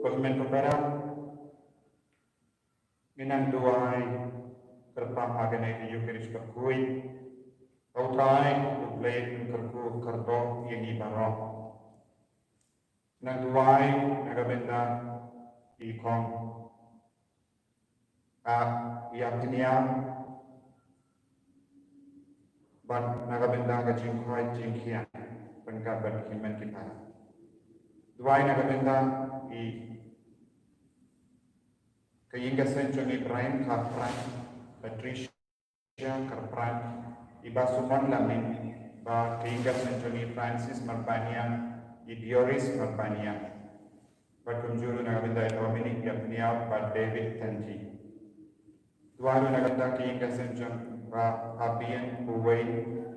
Kosmen Minan duai kerpam agane Eucharis perkui autai uplay kerku kerto yang ibarok nang duai nagabenda ikon a yakniam ban nagabenda ka jingkhoi jingkhian pengkabat kiman kita duai nagabenda i Kayinga Senchong Ibrahim Kapran, Patricia Kapran, Iba Suman Lamin, Ba Kayinga Senchong Francis Marbania, Idioris Marbania, Ba Kunjuru Nagabinda Dominic Yapnia, Ba David Tanti. Tuaru Nagabda Kayinga Senchong Ba Hapian Buway,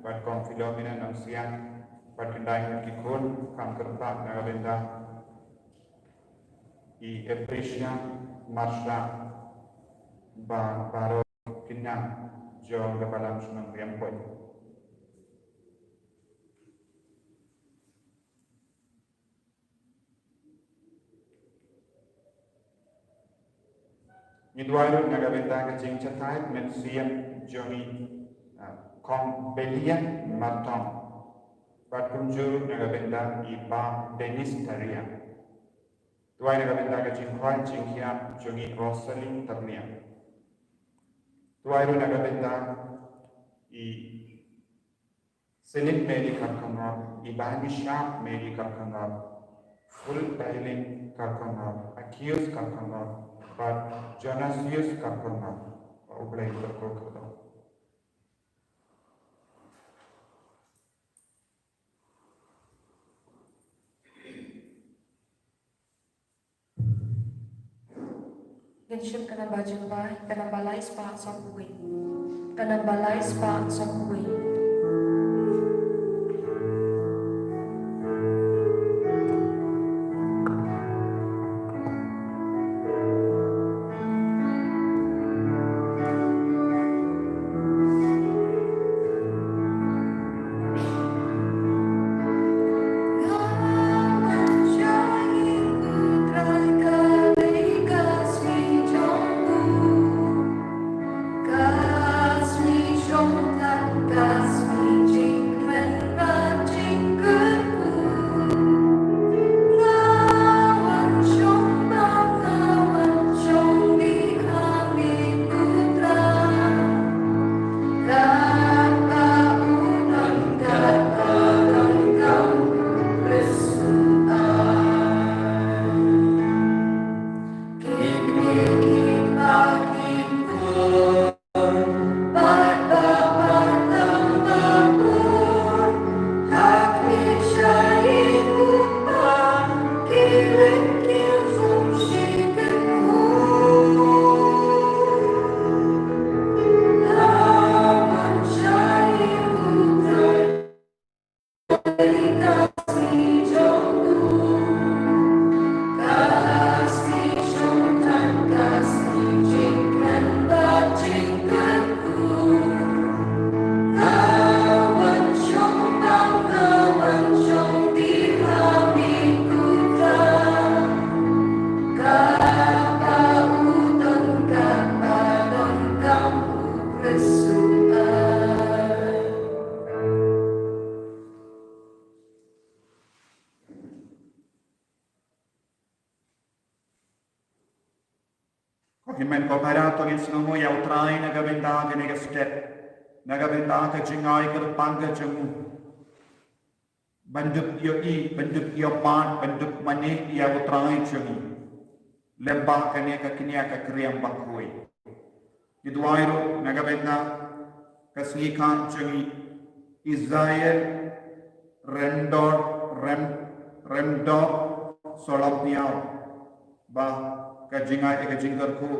Ba Confilomina Namsian, Ba Kendai Kikun, Kamkerta Nagabinda, I Eprisia Marsha Baro Kinang John Gabalam Sunang Riampoy. Nidwaru Nagabenda Kajing Chatai Mensiam Johnny Kombelian Marton Batkunjuru Nagabenda Iba Denis Taria. Tuai Nagabenda Kajing Kwan Jinghiam Johnny Rosalind Tarnia. Tuai Nagabenda I Selip Mary Karkangar, Ibanisha Mary Karkangar, Full Dialing Karkangar, Akius Karkangar, but Jonasius Karkangar, Oblay Karkokado. Genship kanabajang bay, kanambalay spa sa kuwi. Kanambalay spa sa kuwi. God's Himen koparato in snomu ya utrai nagabenda ke nega step nagabenda ke jingai ke pangga jemu bendup yo I bendup yo pan bendup mani ya utrai jemu lembah ke nega kinia ke kriam bakui idwairu nagabenda ke snikan jemu Israel remdor solapniau bah ka jingai ka jinggar ku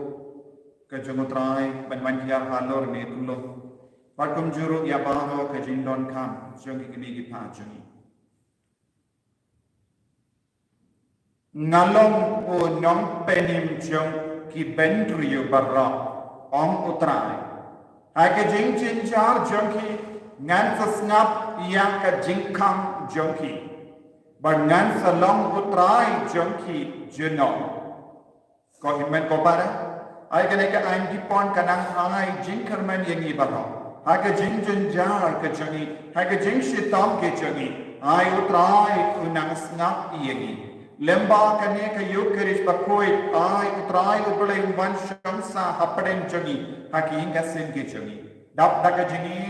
ka jumutrai ban kia halor ne tulo patum juru ya baho ka jindon kam jong ki gi pa jungi ngalong o nyong penim jong ki bendriyo barra om utrai ha ka jing chin char jong ki ngan sa snap ya ka jingkam jong ki ban ngan sa long utrai jong ki junong ko himen ko para ai kene ka aim di pon kanang ai jing kerman yang ibaho ha ka jing jar ka jangi ha ka jing shitam ke jangi ai utrai unang snap yengi lemba kane ka yukerish bakoi ai utrai ublai wan shamsa hapaden jangi ha ki inga sen ke jangi dap daga jangi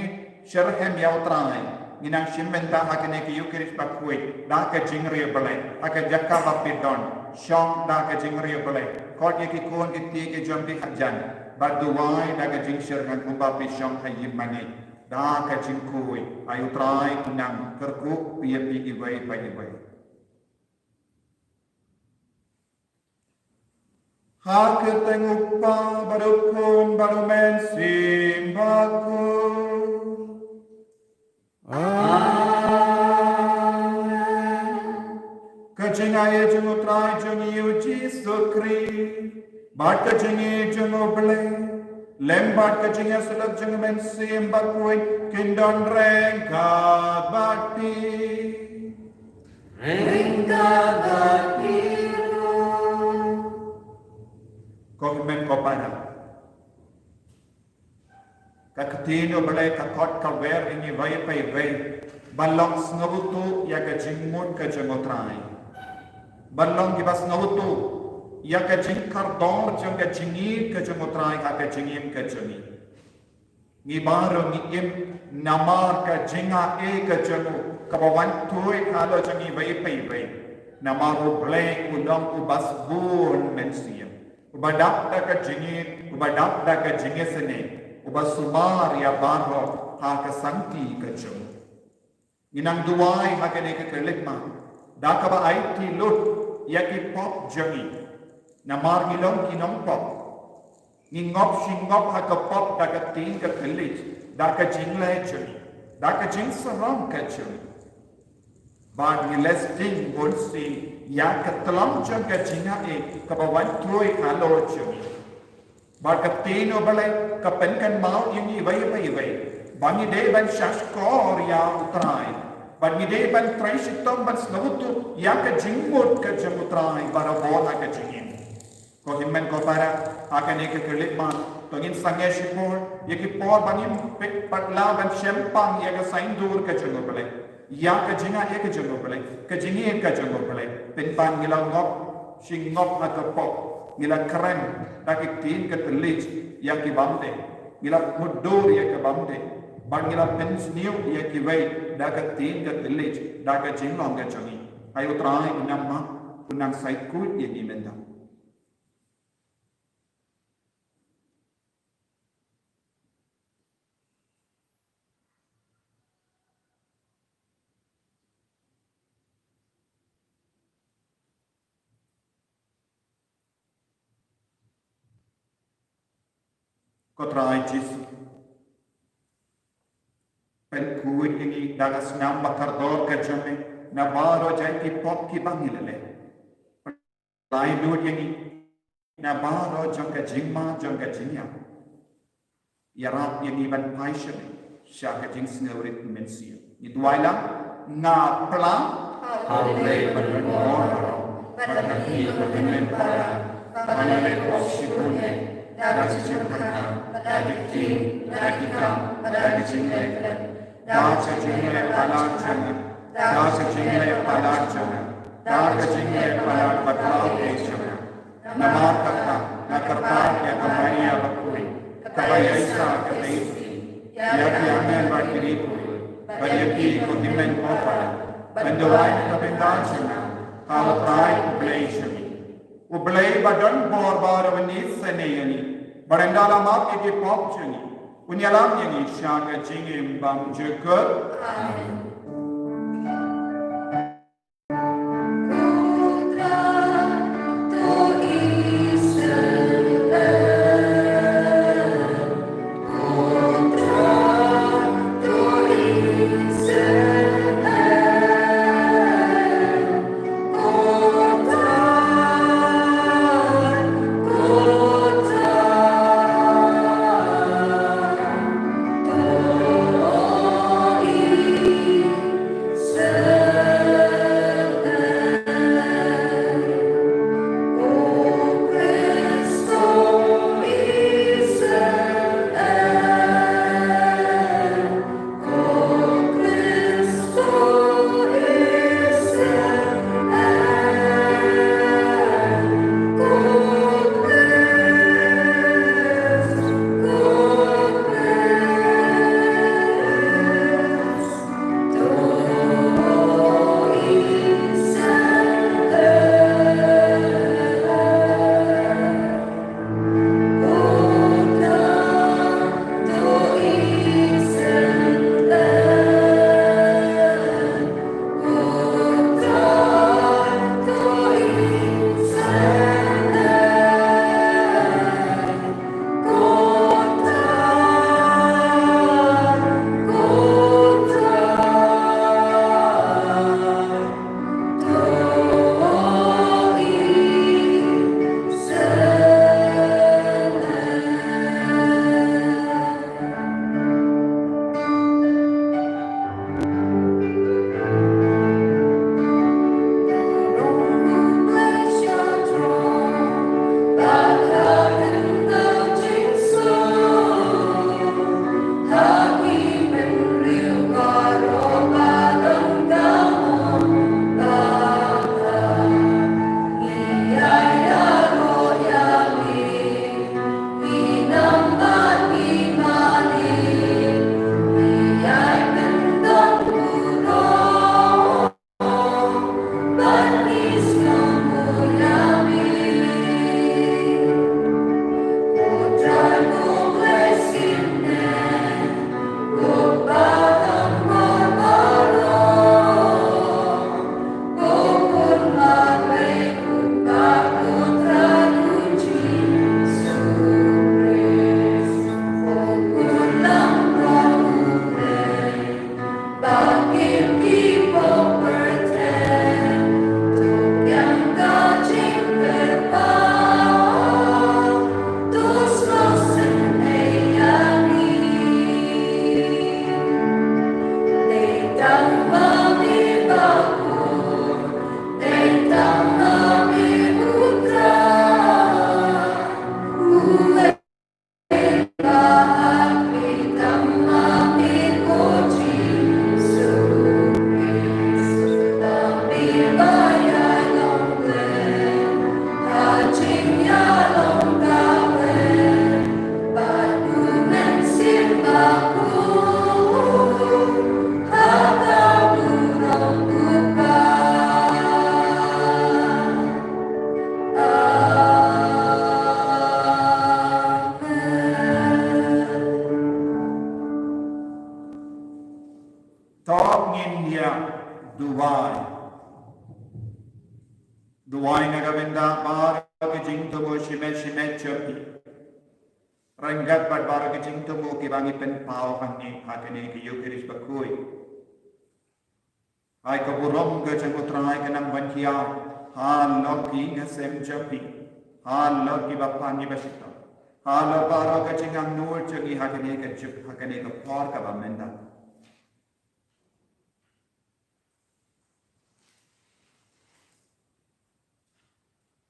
sherhem ya utrai ninang shimmenta ha kane ka yukerish bakoi da ka jing re ublai ha ka jakka bapidon shong da ka jing re ublai kot ye ki kon ki ti ke jom di hajan baduai da ka jing sherhan kumba pi shong hayim mani da ka jing kui ayu trai kunang kerku pi pi iwai pa iwai ha ke tengok pa barukun barumen simbaku Kajinaya jungo trai jungi uji sukri, bat kajingi jungo ble, lembat kajinga sulap jungo mensi embakui kindon rengka bati. Rengka bati lo. Kau men kau pada. Kakatino ble kakot kawer ini vai pai vai, balong snabutu ya kajingmut kajungo trai. Balong kibas nautu ya ka jingkar dor jong ka jingi ka jongotrai ka jingim ka jingi ni baro ni im namar ka jinga e ka jongu ka bawan tuoi ka lo jangi bai pai bai namaru blek udam ubas bun mensiam ubadap da ka jingi ubadap da ka jingi sene ubasumar ya baro ha ka santi ka jongu inang duai ha ka ne ka kelekma da ka ba ai ti lut yaki pop jangi namar ngilong kinong pop ngingop shingop ha ka pop da ka tin ka khalit da ka jingle jangi da ka jing sarong ka jangi ba ngilesting bonsi ya ka tlam jang ka jinga e ka ba wan troi ha lo jangi ba ka tino balai ka pen kan mau yingi vai vai vai bangi de ban shash kor ya utrai Bagi dia ban trai sitom ban snabutu ya ka jingmut ka jamutrai bara bola ka jingin. Ko himmen ko para akan ek kelit ma tongin sange shipor yeki por bangim pek patla ban shempang ya ka saindur ka jango bale. Ya ka jinga ek jango bale. Ka jingi ka jango bale. Pen pan ngilang ngop sing ngop na ka pop ngilang keren dakik tin ka telit ya ki bamde. Ngilang mudur ya ka bamde. Bangila pens new ya kiway daga tin ga village daga jinglong ga changi ayo try unamma unang site kut ye imenda ko try Jesus pen kuit ini daga snam bakar dor ka jame na baro jai ki pop ki bangilele lai dut ini na baro jong ka jingma jong ka jingya yarap ini ban paisha sha ka jing sneurit mensia ni duaila na pla hale ban ban ban ni ban para ban le oshipune Dachimaka, Dadiki, Dadika, Dadachimaka, Dachimaka Palachana, Dachimaka Palachana, Dachimaka Palachana, Namakaka, Nakarpaka, Kamaya Bakuri, Kabayasa, Kabaisi, Yakiaman Bakiripuri, Bayaki, Kondimen Kopara, Banduai Kabindachana, Halaprai Oblation. Ublay badan borbar venis seneyani, barandala map eke popchani, unyalam yani shanga chingim bam jekur. Amen. Duwai na gavinda bar kajing tumo shimet shimet chopi. Ranggat bat bar kajing tumo kibangi pen pao kangi hakane ki yukiris bakui. Ai ka burom ke chang utrai ke nam bankia han lok ki ngasem chopi. Han lok ki bapani basita. Han lok bar kajing ang nur choki hakane ka chup hakane ka por ka bamenda.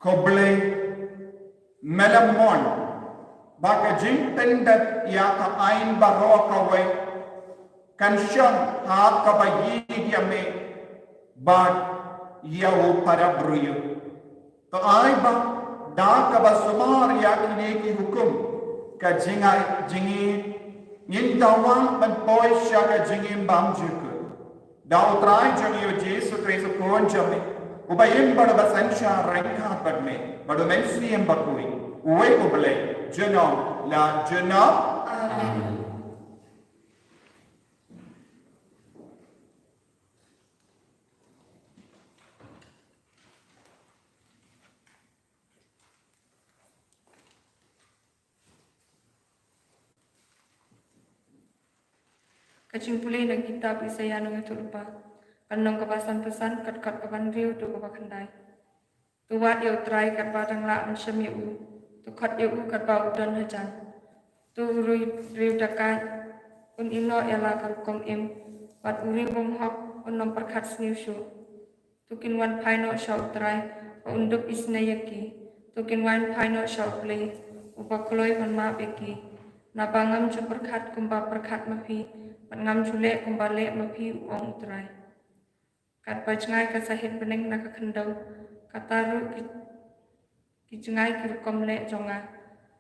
Koble melamon baka jing tendat ya ka ain baro ka we kan syang ha ka ba yi dia me ba ya wo para bruyo to ai ba da ka ba sumar ya kini ki hukum ka jingai jingi nin tawang ban poi sya ka jingi bam juku da utrai jangi yo jesu kristo kon jame ubayim bada basansha rengkat bad me badu mensi em bakui uwe ubale jenom la jenom Amen. Kacing pulih nang kitab Isaya nang tulpa. Kanong kabasan pesan kat kaban riu tu kabakandai. Tuwat yo trai kat badang la mensyam yo. Tu kat yo kat bau dan hajan. Tu riu dakai un ino yala kal kom im. Pat uri bom hok un nom perkat sniu syu. Tu kin wan paino syau trai unduk isna yaki. Tu kin wan paino syau play. Upa kloi man ma beki. Nabangam ju perkat kumpa perkat mapi. Ngam chule kumbale mapi uang utrai. Kat bajngai kasahit bening nakakendau. Kataru kijngai kirukom le jonga.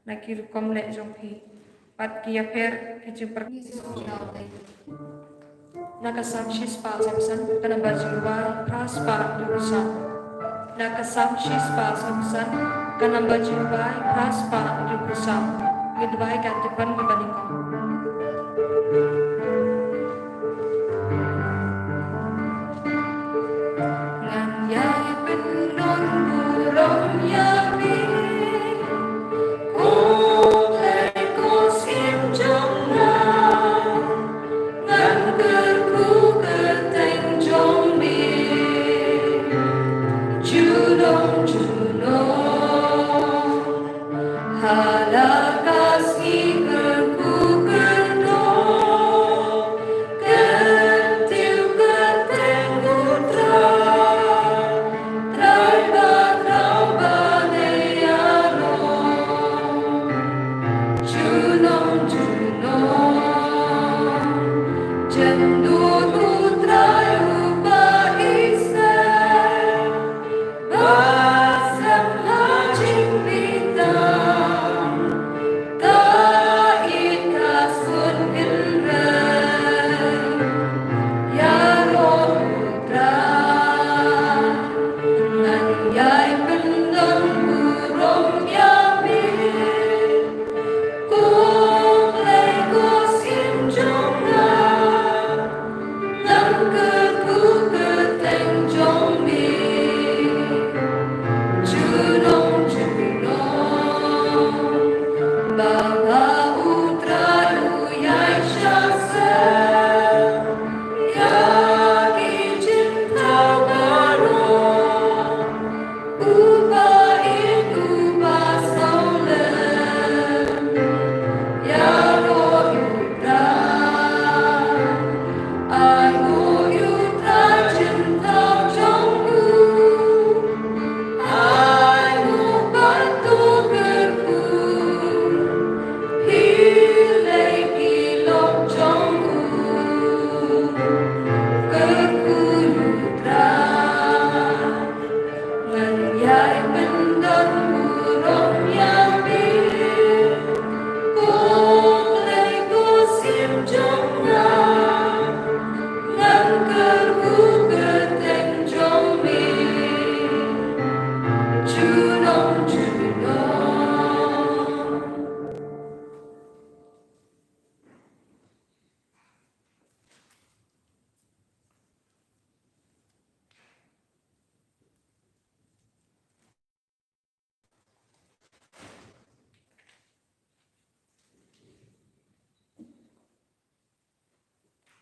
Na kirukom le jongpi. Pat kia per kijuper. Nakasamshis pa samsan. Kana bajuwai pras pa durusan. Nakasamshis pa samsan. Kana bajuwai pras pa durusan. Gidwai katipan mabaningkong.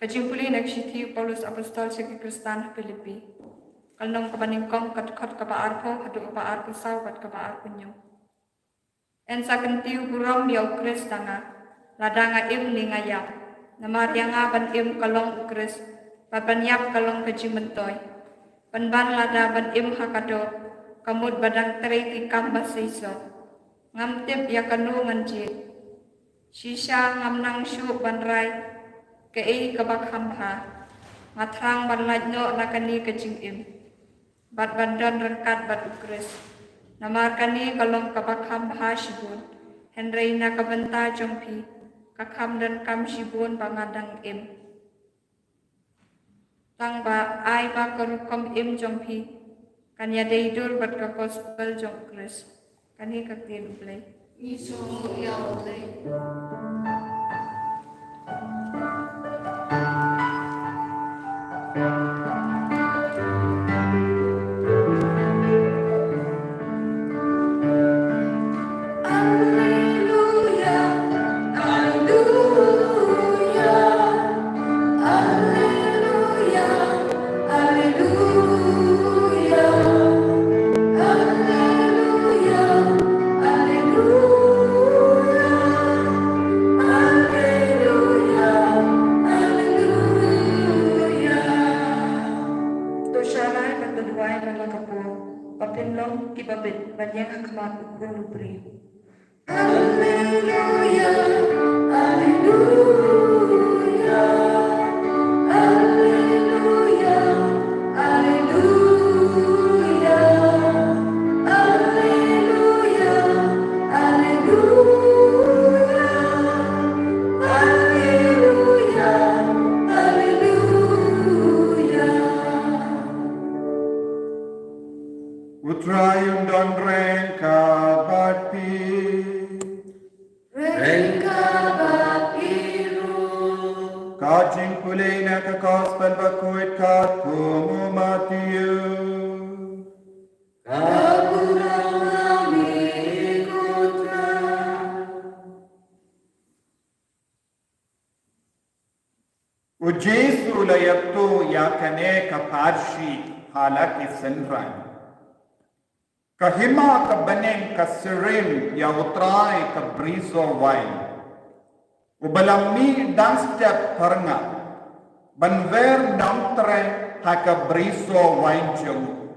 Kajimpuli nagsiti Paulus Apostol segi Kristan Filipi. Kalnong kabaningkong katkot kapaarpo hadu kapaarpo saw kat kapaarpo nyo. En sa kentiu burong yaw Kris tanga. Ladanga im lingayap. Namarianga ban im kalong Kris. Papanyap kalong kajimentoy. Panban lada ban im hakado. Kamud badang teri ki kambas iso. Ngamtip ya kanu nganjit. Shisha ngam nang syu banrai ke ei kabak hamha matrang ban laj no nakani kecing im bat bandan rengkat bat ukres namar kani kalong kabak hamha shibun Henry na kabenta jongpi kakam dan kam shibun bangadang im tang ba ai ba karukom im jongpi kanya deidur bat ka gospel jongkres kani kaktin play Isu ya oleh. Papinlong kibabit banyang hakmat ukul ubri. Alleluia, alleluia, alleluia, alleluia, alleluia, alleluia, alleluia, alleluia. Utrayun don rengka batpi Rengka bapiru, Kajing pulay na ka gospel bakuit kat kumumatiu kakurang amikutra. O Jesu layapto yakane kaparshi halaki senran kahima ka baneng ka sirim ya utray ka briso wine ubalami dan step paranga banver namtre ha ka briso wine jung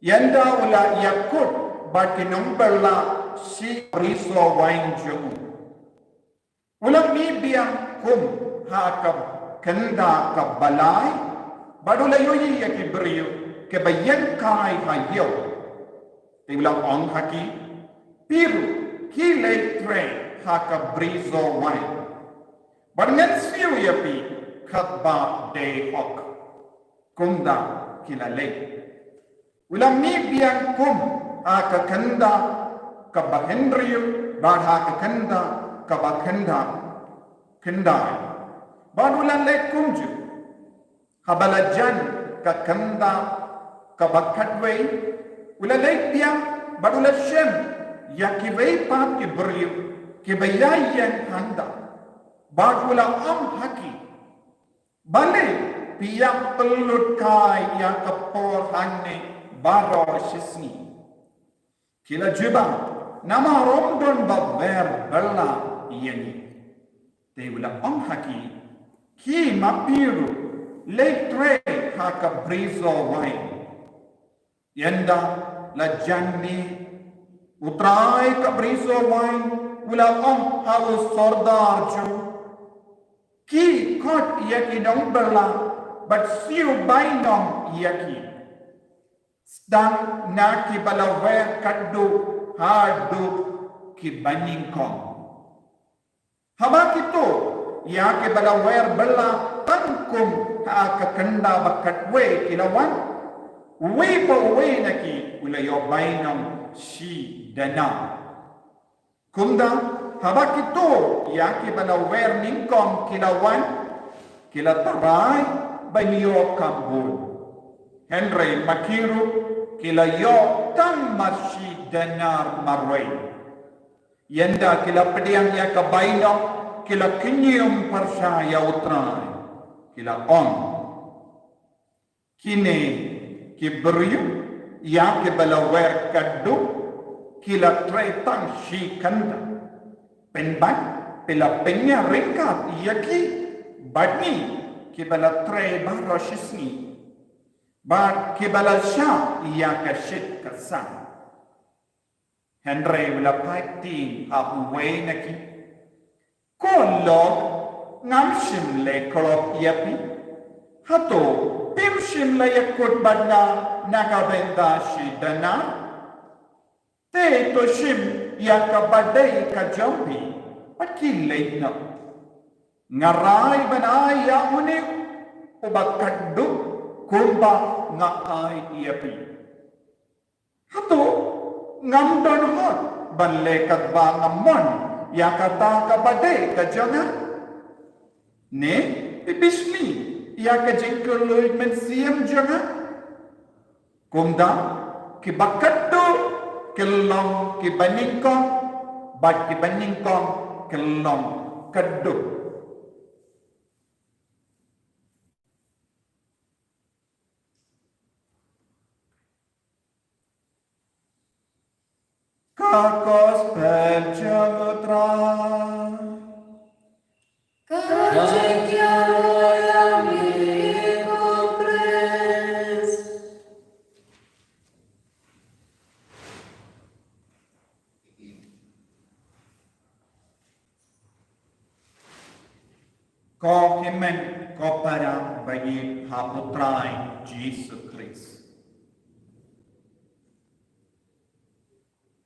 yanda ula yakut bakinumberla si briso wine jung ulang ni biang kum ha ka kenda ka balay badula yoyi ya kibriyo ke bayan kai hayo te ulang ong haki piru kile tre ha ka briso wine barngan siyo ya pi khatba de hok kumda kilale ulang ni biang kum ha ka kenda ka bahendriyo bad ha ka kenda ka bakenda kendai badulan le kumju habalajan ka kanda ka bakatwe ulalay biang badula shem ya kibay pat ki beriu kibayayan handa badula am haki bale piyak pelut kai ya kapor hanne baro shisni kila juba nama romdon baber bella yani te ulang am haki ki mapiru letre haka brizo wine yanda la janni utrai ka brizo wine ula om haus sordar ju ki kot yaki nomberla but siu bainom yaki stang na ki balawer kaddu hadu ki baningkong haba kito ya ke balawer bela tangkum ha ka kanda bakatwe kilawan we po we naki ula yo bainam si dana kumda haba kito ya ke balawer ningkom kilawan kilataray banyo kambul Henry makiru kilayo tang marsi danar marway yanda kila pediang ya ka bainam kila kinyum persaya utrai kila on kine kiberiu ya ke balawer kaddu kila tretang si kanda penban pela penya ringkat yaki badni ke bala tre baroshisni bad ke bala sha ya ka shit kasan Henry wala pati abu way naki Kolog ngam shim le kolok yapi. Hato pim shim le yakut badna nakabenda shidana. Te to shim yakabadai ka jampi. Pakilay na. Ngaray banay ya unik. Ubakaduk kumba nga ay yapi. Hato ngam don hot. Banlekat ba ngamon. Yakata kabade kajangan. Ne ibismi yakajingkuloy men siyam jangan. Kumda kibakaddo kilong kibaningkong bad kibaningkong kilong kaddo. Kakos perjamutra. Kau himen kau para bagi haputrai Jesus Christ.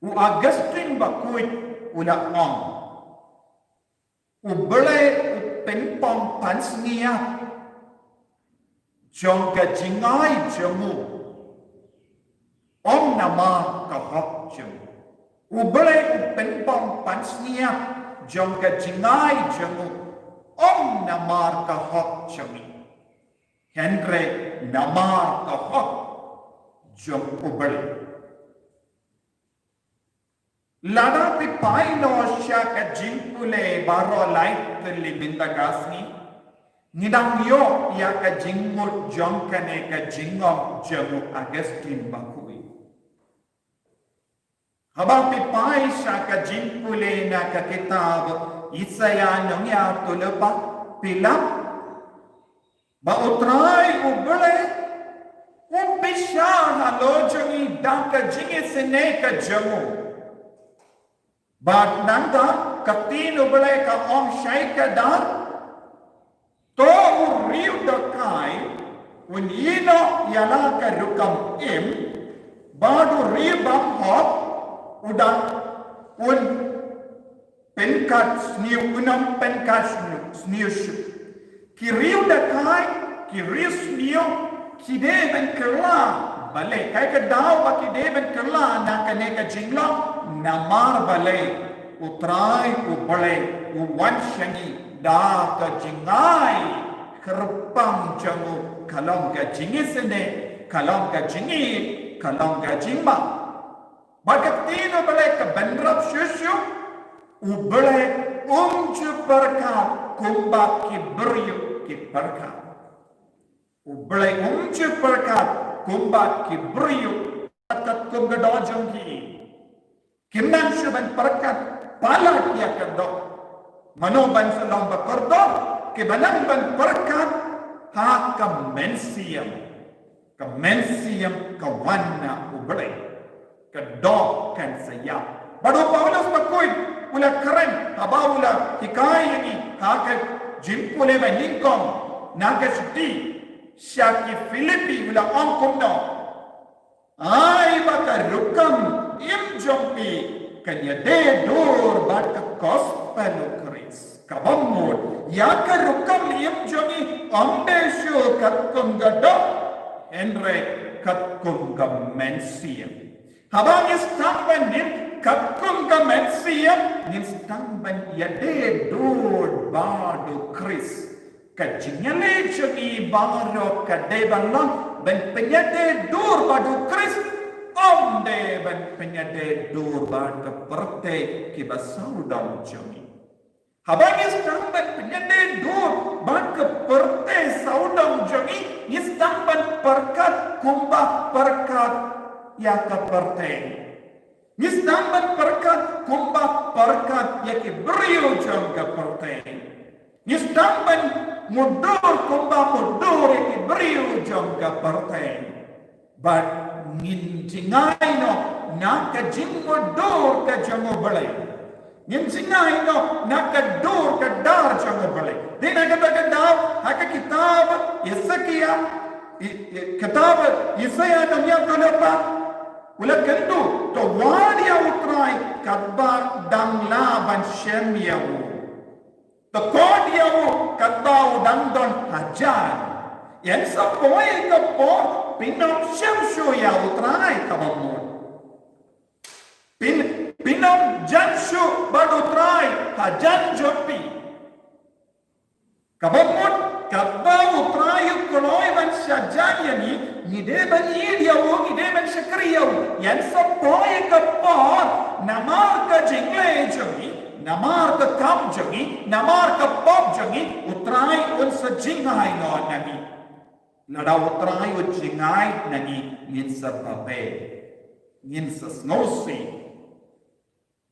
U Augustine bakuit ula ong. U bele u penpong pansnia. Jong ka jingai jamu. Om nama ka hok jamu. U bele u penpong pansnia. Jong ka jingai jamu. Om nama ka hok jamu. Henry nama ka hok. Jong u bele. Lada pi paino siya ka jingkule baro light liminda gasni. Ngidang yo ya ka jingmut jongkane ka jingom jamu Augustine bakui. Habang pi pai siya ka jingkule na ka kitab Isaya nung ya tulapa pilap. Bautray ubele. Umpisya halo jangi daka jingisine ka jamu. But nanda katino bale ka om shay ka dar to uriu dakai un yino yala ka rukam im badu ribam hop udan un penkat sniu unam penkat sniu kiriu dakai kiriu sniu kide ben kerla bale kai ka daw ba kide ben kerla na ka ne ka jingla namar balay, utray, upalay, uwansyani, da ka jingay, kerpang jamu, kalong ka jingisene, kalong ka jingi, kalong ka jingma. Bagat tino balay ka bendrap syusyu, ubalay, umjuparka, kumba kibryo kiparka. Ubalay, umjuparka, kumba kibryo, at kumgadojong ki. Kimnan syuban perkat palat ya kerdo. Manoban salam bakordo. Kibanan ban perkat ha kemensiam. Kemensiam kawana ubre. Kedok kan sayap. Baru Paulus bakuin. Ula keren. Haba ula hikaya ni. Haka jimpule maningkong. Naga syuti. Syaki Filipi ula angkum no. Ay baka rukam. Im jompi kanya de dor bat ka gospel Christ kabamur ya ka rukam im jomi ambe sho katkum gado enre katkum ga mensia habang istamban nim katkum ga mensia nim stamban ya de dor bado Christ ka jinyale jomi baro ka de banlang ben penyade dor bado Christ Om de ben penyade durban ke perte ki basaudam jami. Habang istang ben penyade durban ke perte saudam jami, istang ben perkat kumba perkat ya ke perte. Istang ben perkat kumba perkat ya ki beriu jam ke perte. Istang ben mudur kumba mudur ya ki beriu jam ke perte. But ngin jingay no na ka jingmo dor ka jango balay Ngin singai no nakadur kadar jango bale. Di nakata kadar haka kitab Yesakia kitab Yesaya dunia tulapa ulah kentu to wadia utrai kadba dangla ban shemiyawu to kodiyawu kadba udangdon hajar yang sapoi kapo pinom shemshu ya utrai kabamon pinom janshu badutrai hajan jopi kabamon kadba utrai koloi ban shajan yani ngide ban idiyawu ngide ban shakriyawu yang sapoi kapo namar ka jingle jogi namar ka kam jogi namar ka pop jogi utrai un sa jingai no nami nada utrai un jingai nani ngin sa pape ngin sa snosi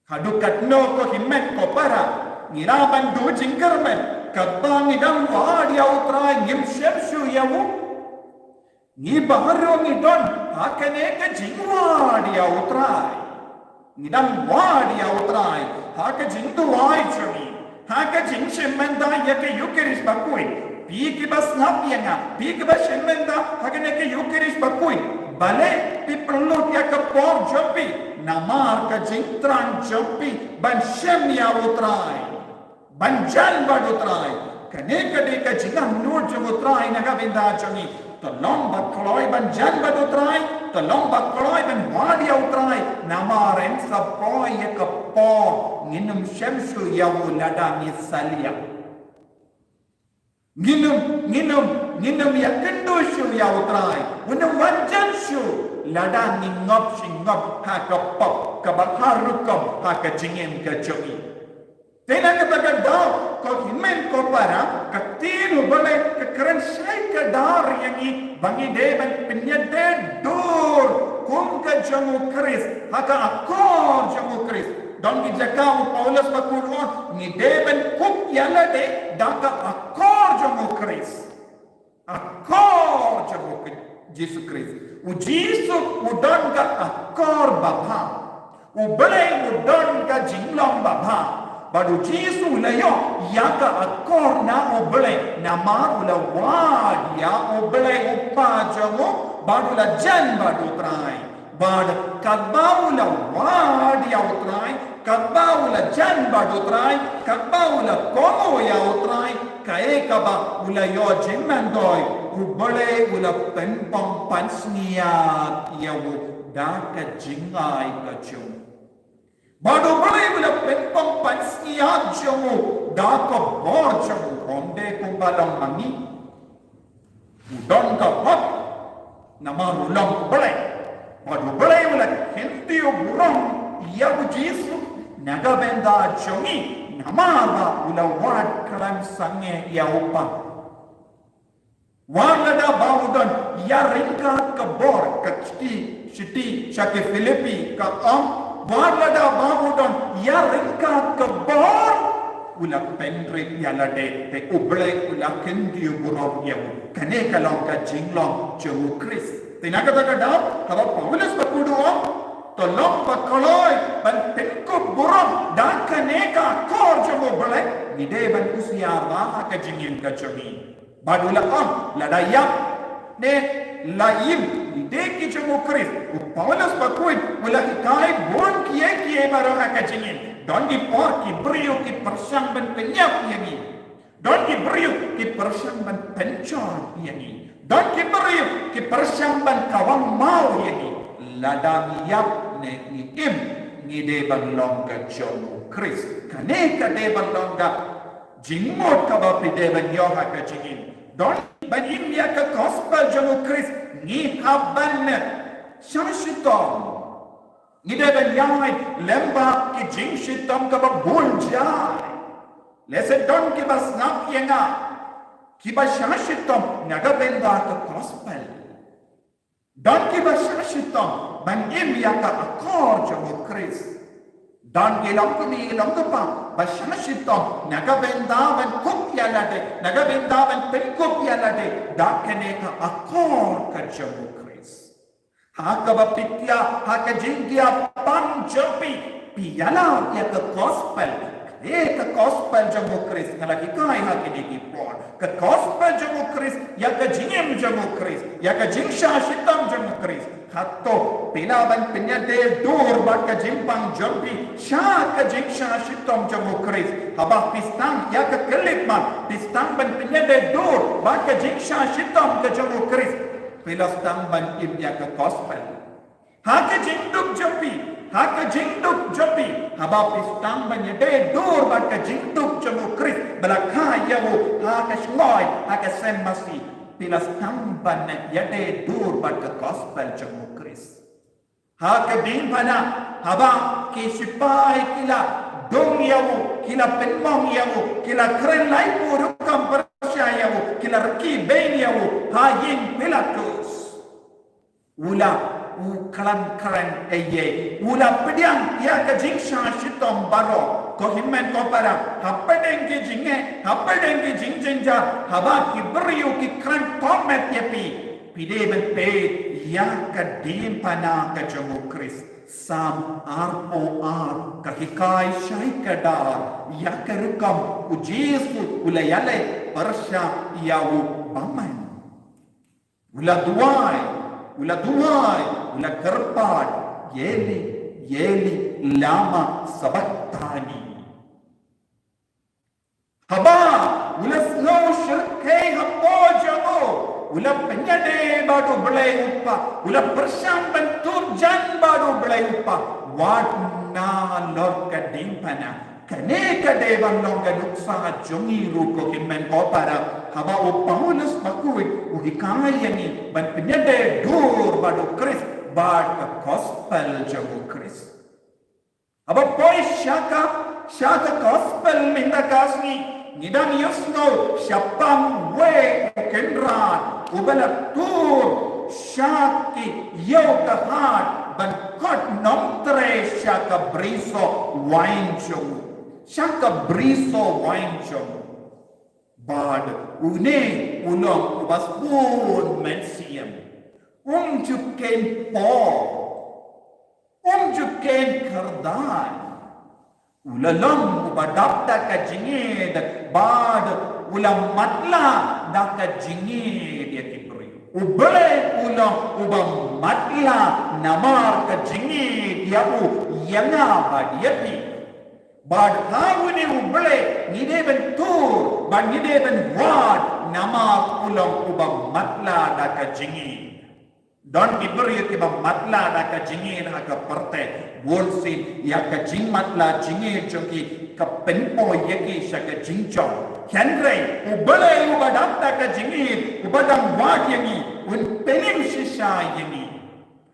hadukat no ko himmet ko para ngira ban du jingkermen kadang idam wadia utrai ngim shemshu yawu ni baharo ni don hakane ka jingwadia utrai ngidam wadia utrai haka jindu wai chumi haka jing shemmenda yake yukeris bakui piki bas napianga piki bas shemmenda hakane ke yukeris bakui bale pi perlu dia ke por jopi namar ka jing tran jopi ban shemya utrai ban jan badutrai kane kade ka jingang nur jogutrai naga binda chumi tolong bakloi ban jan badutrai tolong bakloi ban wadia utrai namaren sapoi ka por nginum shemshu yawu lada misalia nginum ya kendushu yawu trai unum wajanshu lada ngop shingop ha ka pop ka bakharukom ha ka jingem ka jogi tena kata dau ko himen ko para ka tinu bale ka keren sai ka dar yangi bangi deban penyade dur kum ka jamu kris haka akor jamu kris don ki jakau Paulus pakurun ni deben kup yala de daka akor jamu kris Jesus Christ u jisu udon ka akor baba u bale udon ka jinglong baba badu jisu layo yaka akor na u bale na marula wadia u bale upa jamu badu la jan badu trai bad kadbaula wadia utrai kadbaula jan badu trai kadbaula komo ya utrai kae kaba ula yo jemmandoi ubale ula penpong pansnia yawu daka jingai kachum badu bale ula penpong pansnia jamu daka borjamu omde kumbalang mangi udon ka hot namarulang bale badu bale ula hentiu burong yawu jisu naga benda chongi namaba ula wad kalam sange yaupa wangada baudon ya ringkat ke bor ke citi syake Filipi ke wangada baudon ya ringkat ke bor ula pendrik ya lade te uble ula kendiu burong yau kane kalong ka jinglong jemu Kris tinaga tagada kalau Paulus berkuduang tolong pakoloi ban penkup burung dan kaneka kor jemu belek ni de ban usia ba ka jingin ka chami badula ladayap ne laim ni de ki jemu Kris Paulus bakui mula kai bon kie baro ka jingin don di por ki brio ki persang ban penyap yani don ki brio ki persang ban pencor yani don ki brio ki persang ban kawang mau yani ladamiap ne ni im ni de ban longa jomu Kris kane ka de ban longa jingmot ka ba pi de ban yo ha ka jingin don ban im ya ka gospel jomu Kris ni haban shamshitom ni de ban yai lemba ki jing shitom ka ba bunjai lese don ki ba snap yenga ki ba shamshitom naga benda ka gospel don ki ba shamshitom ban im ya ka akor jomu Kris dan ilang pa bashamshitom naga benda ban kup yalade naga benda ban penkup yalade dakene ka akor ka jomu Kris haka ba pitya haka jingya pan jopi piala ya ke gospel ke gospel jamu Kris ngalaki kai ha ke diki por ke gospel jamu Kris ya ke jingem jamu Kris ya ke jingsha shitam jamu Kris hatto pila ban penyade dur bat ke jimpang jampi sha ke jingsha shitam jamu Kris habah pistang ya ke kelipman pistang ban penyade dur bat ke jingsha shitam ke jamu Kris pila stang ban im ya ke gospel ha ke jingduk jampi haka jingduk jopi haba pistang banyade dur baka jingduk jamu Kris belaka yawo haka shloy haka sembasi pilas tamban yade dur baka gospel jamu Kris haka din bana haba ki sipai kila dong yawo kila penmong yawo kila keren lai puru kampersya yawo kila reki ben yawo hayin Pilatus ula kalan keren eye ula pediang ya ke jingsha shitom baro ko himmen ko para hapadeng ke jingjenja haba ki beriu ki kran tomet yepi pide ben pe ya ke dim pana ke jamu Kris sam arpo ar ka hikai shai kadar ya ke rekam ujisu ula yale persya yawu baman ula duai ula kerpat yeli lama sabattani haba ula slow shirkai hapo jago ula penyade badu belai uppa ula persam bentur jan badu belai uppa wadna lor kadimpana kane kadevan longa luksa jongi ruko himmen ko para haba o Paulus bakui uhikayani ban penyade dur badu Kris bad gospel jamu Kris haba poi shaka gospel minda kasni nidan yusno syapam we kendran ubala tur shaki yau kahat ban kot nomtre shaka briso wine jamu Shaka briso wine jom bad une ulong baspun mensiam juken po juken kardan ulalong ubadapta ka jingid bad ulang matla da ka jingid ya kibri ubale ulang ubang matla namar ka jingid ya yanga bad yapi bad hawuni ubale nide bentur bad nide ben wad nama ulang ubang matla da ka jingi don ibri ke bang matla da ka jingi na ka parte bolsin ya ka jing matla jingi joki ka penpo yeki sha ka jingchong henre ubale ubadam da ka jingi ubadam wad yangi un penim shisha yangi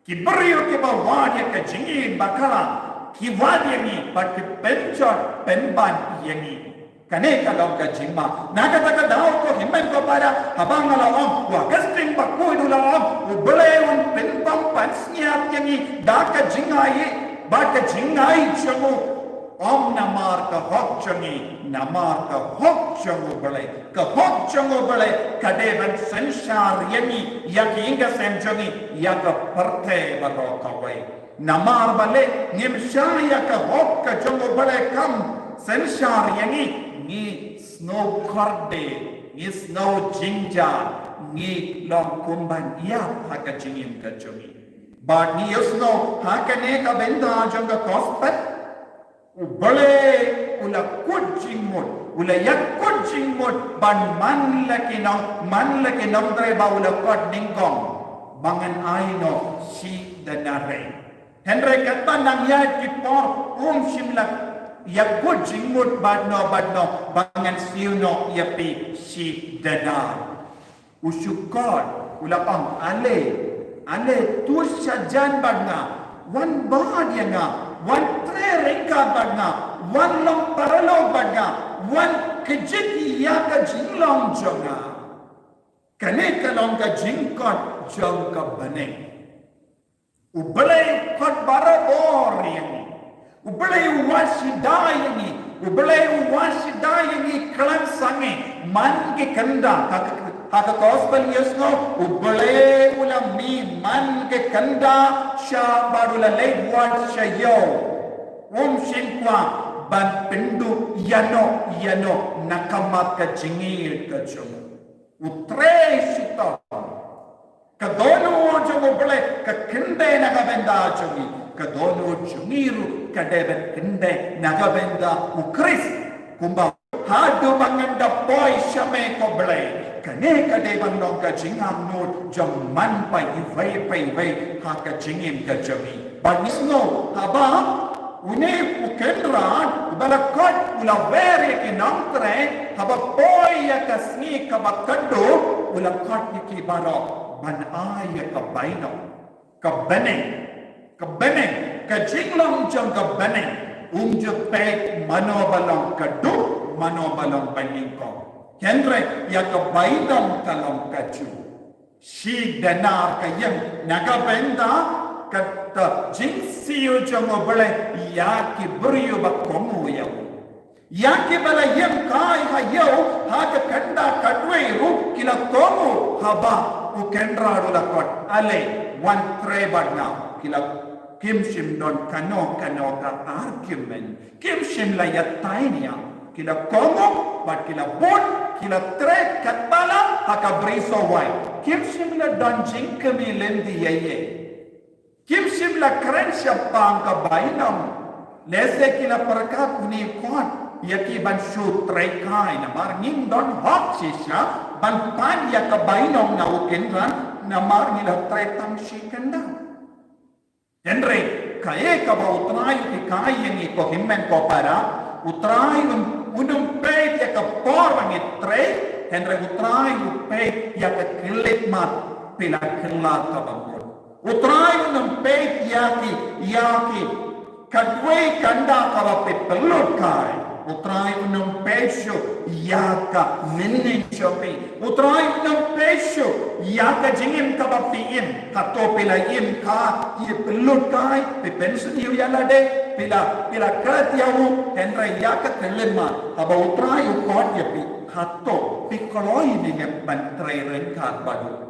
kibri ke bang wad ya ka jingi bakala kiwad yangi but penchot penban yangi kane kalong ka jingma nakataka daw ko himmen ko para habang nalawang wa gasting bakui dulawang ubale un penbang pansniap yangi daka jingai baka jingai chamu om namar ka hok changi namar ka hok changu bale ka hok changu bale kadevan sanshar yangi yaki inga semjangi yaka parte baro kawai namar bale ngimshaya ka hok ka jango bale kam senshar yangi ni snow korde ni snow jinja ni long kumban ya haka jingin ka jangi but ni snow haka ne ka benda janga kospet ubale ula kujingmod ula yak kujingmod ban man laki nam dre ba ula kot ningkong bangan aino si danare Henry kata nang ya kipor shimlak ya kujingmod badno bangan siuno yapi si dadar usukod ulapang ale tu sajan badna wan bad yanga wan tre reka badna wan long paralo badna wan kejiti ya ka jinglong jonga kane kalong ka jingkot jong ka bane ubelai kot barabor yang ubelai wasidai yang kelam sange man ke kanda haka gospel yesno ubelai ulam mi man ke kanda sha barula late wat shayo Shingwa ban pindu yano nakamat ka jingir ka jung. Utre shita. Kadono jungo bole ka kinde nagabenda jungi. Kadono jungiru kadeben kinde nagabenda ukris. Kumba hadu banganda boy shame ko bole. Kane kadeben nong ka jingam no jaman pa ivay ha ka jingim ka jungi. Banisno haba Une ukendran balakot ula vere ki namtre haba poya ka sni ka bakando ula kot ki baro ban aya ka baino ka bene ka jinglam jang ka bene je pet manobalong ka du manobalong baningko kendre ya ka baidam kalong ka chu shi danar ka yang naga benda kata jinsiyo jango bale yaki beriyo bakomu yau yaki bala yem kai ha yau ha ka kanda kadweru kila komu haba ukendra rula kot ale one tray badna kila kim shim don kano ka argument kim shim la yatainia kila komu bat kila bon kila tray katbala ha ka briso wai kim shim la don jinkami lendi yeye Kim sim la krensia pangka bainam lese kila perka kuni kon yaki ban shu trai kai na mar ning don hok sisha ban pan ya ka bainam na ukendran na mar ni la trai tam shikendaendre kae ka ba utrai ki kai ni ko himmen ko para utrai unum pe ya ka por ni traiendre utrai pe ya ka kilit mat pila killa ka ba Utrai unum pet yaki kadwe kanda kawape pelut kai. Utrai unum pesho yaka minning shopi. Utrai unum pesho yaka jingim kawapi im kato pila im ka ye pelut kai pe pension yu yalade pila kat yawu hendra yaka kelema aba utrai ukot yapi kato pikoloi dengan bantrai rengkat badu.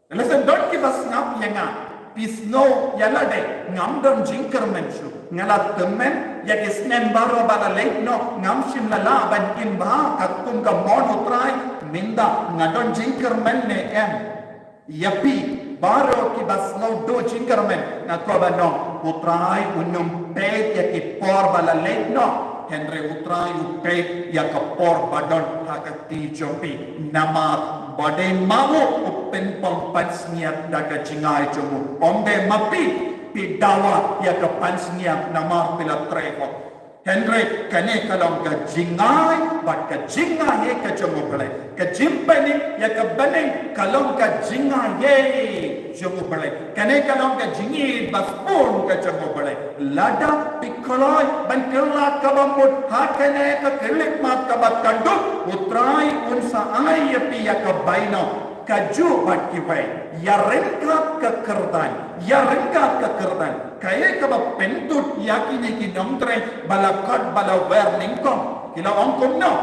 Listen, don't give us snap yanga. Pisno yalade ngam don jinkermen shu ngala temen yakis nem baro bala leitno ngam shim la ban in ba katum ka mon utrai minda ngadon jinkermen ne em yapi baro ki basno do jinkermen na ko bano utrai unum pe yaki por bala leitno Henry utrai upe yakapor badon hakati jopi nama bade mawo upen pansniat daga jingai jomu ombe mapi pidawa yakapansniat nama pila trevo Henry kane kalong ka jingai bat ka jingai ka jomu bale ka jimpani yakabane kalong ka jingai ye jomu bale kane kalong ka jingi baspon ka jomu bale lada pikoloi bankela kabamut hakane ka kelik mat kabakandu utrai unsa ayapi yakabaino kaju bat kiwai yarenkat kekerdan kaya kaba pentut yakini ki nomtre balakat balawer ningkom kila ongkom no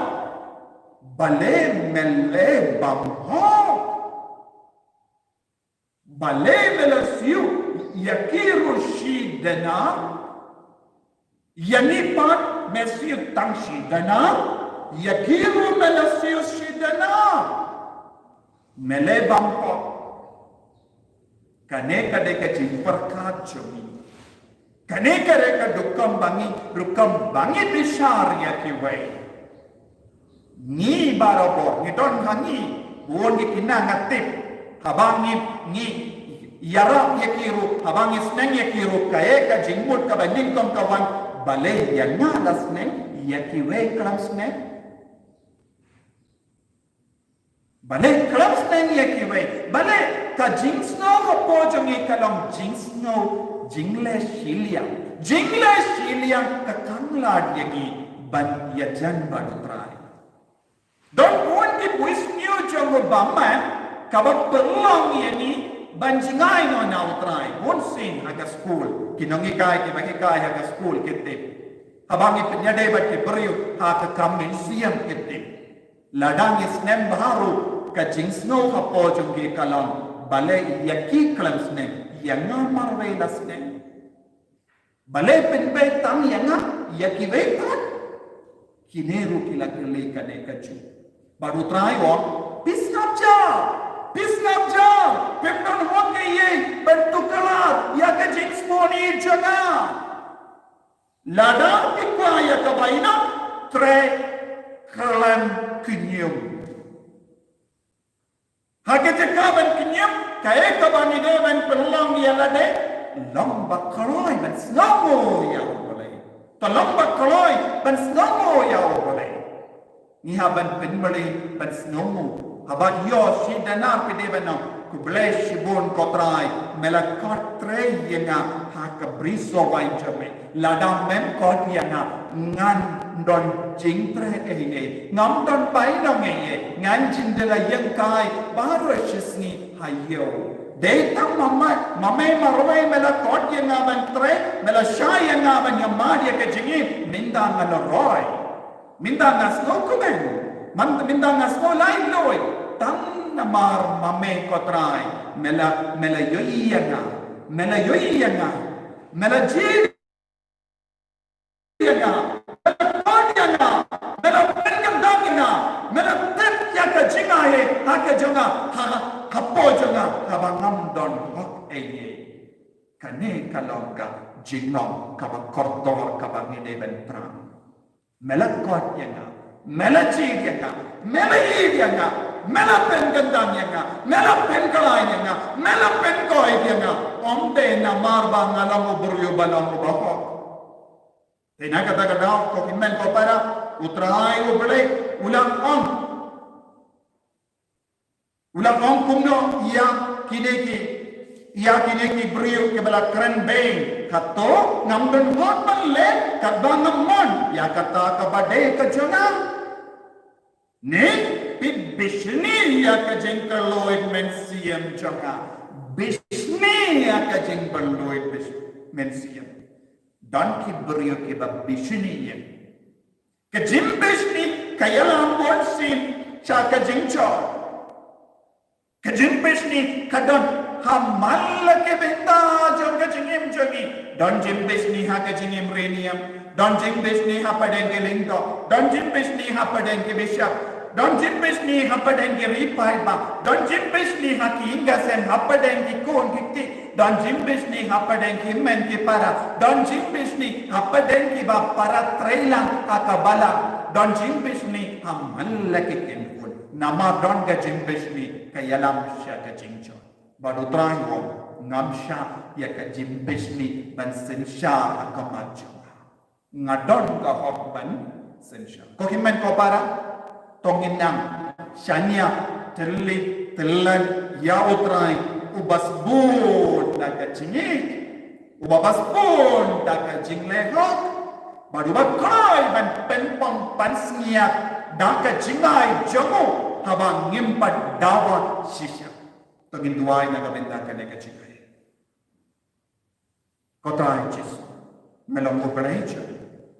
bale mele bamho bale melasiu yakiru shidana yanipat mesiu tangshidana yakiru melasiu shidana mele bamho kane kade ka jimperkat jomi kane kare ka dukam bangi bishar yakiwai ni barabor ni don hangi woni kinangatip habangi ni yara yakiru habangi sneng yakiru kae ka jingmut ka banding kom kawan bale yana lasneng yakiwai klam sneng bale klam sneng yakiwai bale ka jingsno hapo jongi kalong jingsno jingle shiliang ka kanglad yagi ban yajan badutrai don pun ki puis new jongo baman kabak perlong yani ban jingai no na utrai pun sin aga school kinongi kai ki bagi kai aga school kitte abangi penyade bat ki beriu ha ka kamin siam kitte ladang isnem baharu ka jingsno hapo jongi kalong bale yaki klamsne yanga marvelasne Balai penbetang yang ya kiwetan. Kineru kila keleka nekaju. Baru try pisnapja. Pemnon hoke ye bentukalat ya ke jingsponi jana. Ladang ikwa ya kabaina tre kalan kinyum. Hakete kaban kinyum kaya kabani dewan pelang ya lade lambak kaloi ban snamo ya boleh. To lambak kaloi ban snamo ya boleh. Ni haban penbeli ban snamo. Haban yo si dana pede bana kubleh shibun kotrai melakat tre yenga hakabriso wain jame ladam mem kot yenga ngan don jing tre ehine ngam don pai dong ye ngan jindela yang kai baru shisni hayo de tam mama marwai melakot yenga ban tre melashay yenga ban yamad ye ke jingi minda ngaloroy minda ngasno kumen minda ngasno lain loy tam namar mame kotrai mela yoyanga mela jiyanga mela konyanga mela penkandanga mela tetya jingaye haka jonga hapo jonga habangam don hok eye kane kalonga jingom kaba kortor kaba ngide bentrang mela konyanga mela jiyanga mela yiyanga mela penkandanga mela penkalainya mela penkoinya omte na marba ngalang uburyo balang ubako tena kata ko kimen ko para utrai ubele ulang ong kumno ia kineki brio ke bala kren beng kato ngamden hot balle kadang ngamon ya kata kabade kajona ne bishni ya ka jengkal loid mensiam jonga bishni ya ka jengkal loid mensiam dan ki brio ke ba bishni ya ka jim bishni kayalam bonsin cha ka jengcho ka jim bishni kadon hamal ke benda jong ka jengim jongi dan jim bishni ha ka jengim renium dan jim bishni ha padeng ke lingto dan jim bishni ha padeng ke bishap Don jimpis ni hapadengi ripai ba. Don jimpis ni haki inga sen hapadengi kon kiti. Don jimpis ni hapadengi men ki para. Don jimpis ni hapadengi ba para trailang akabala. Don jimpis ni hamalla ki kinpun. Nama don ka jimpis ni kayalam siya ka jingcho. Baru trango ngamsya ya ka jimpis ni ban sensya akamacho. Ngadon ka hokban sensya. Ko himen ko para Tonginang, Shania, Telan, Yautrai, Ubasbun, Dakachingik, Ubabasbun, Dakachinglehok, Badubakrai, and Penpong Pansniak, Dakachingai, Jomo, Habang Nimpat Dawa, Shisha. Toginduai Nagabenda Kanekachingai. Kotrai Chis, Melon Operation,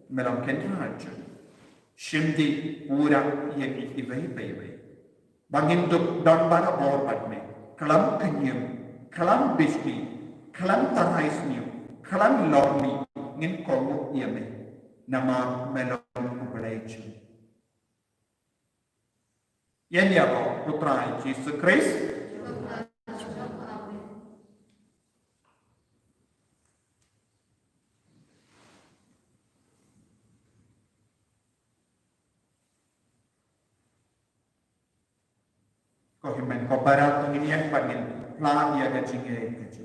Melon Kentraj. Shimdi ura yang ibai bai. Banginduk don bara bor padme. Kalam kenyum, kalam bisni, kalam taraisniu, kalam lorni, ngin komu yame. Nama melon operation. Yan yabo putrai Jesus Christ. Kohimen ko para tunginian pagin plan ya ka jinge keju.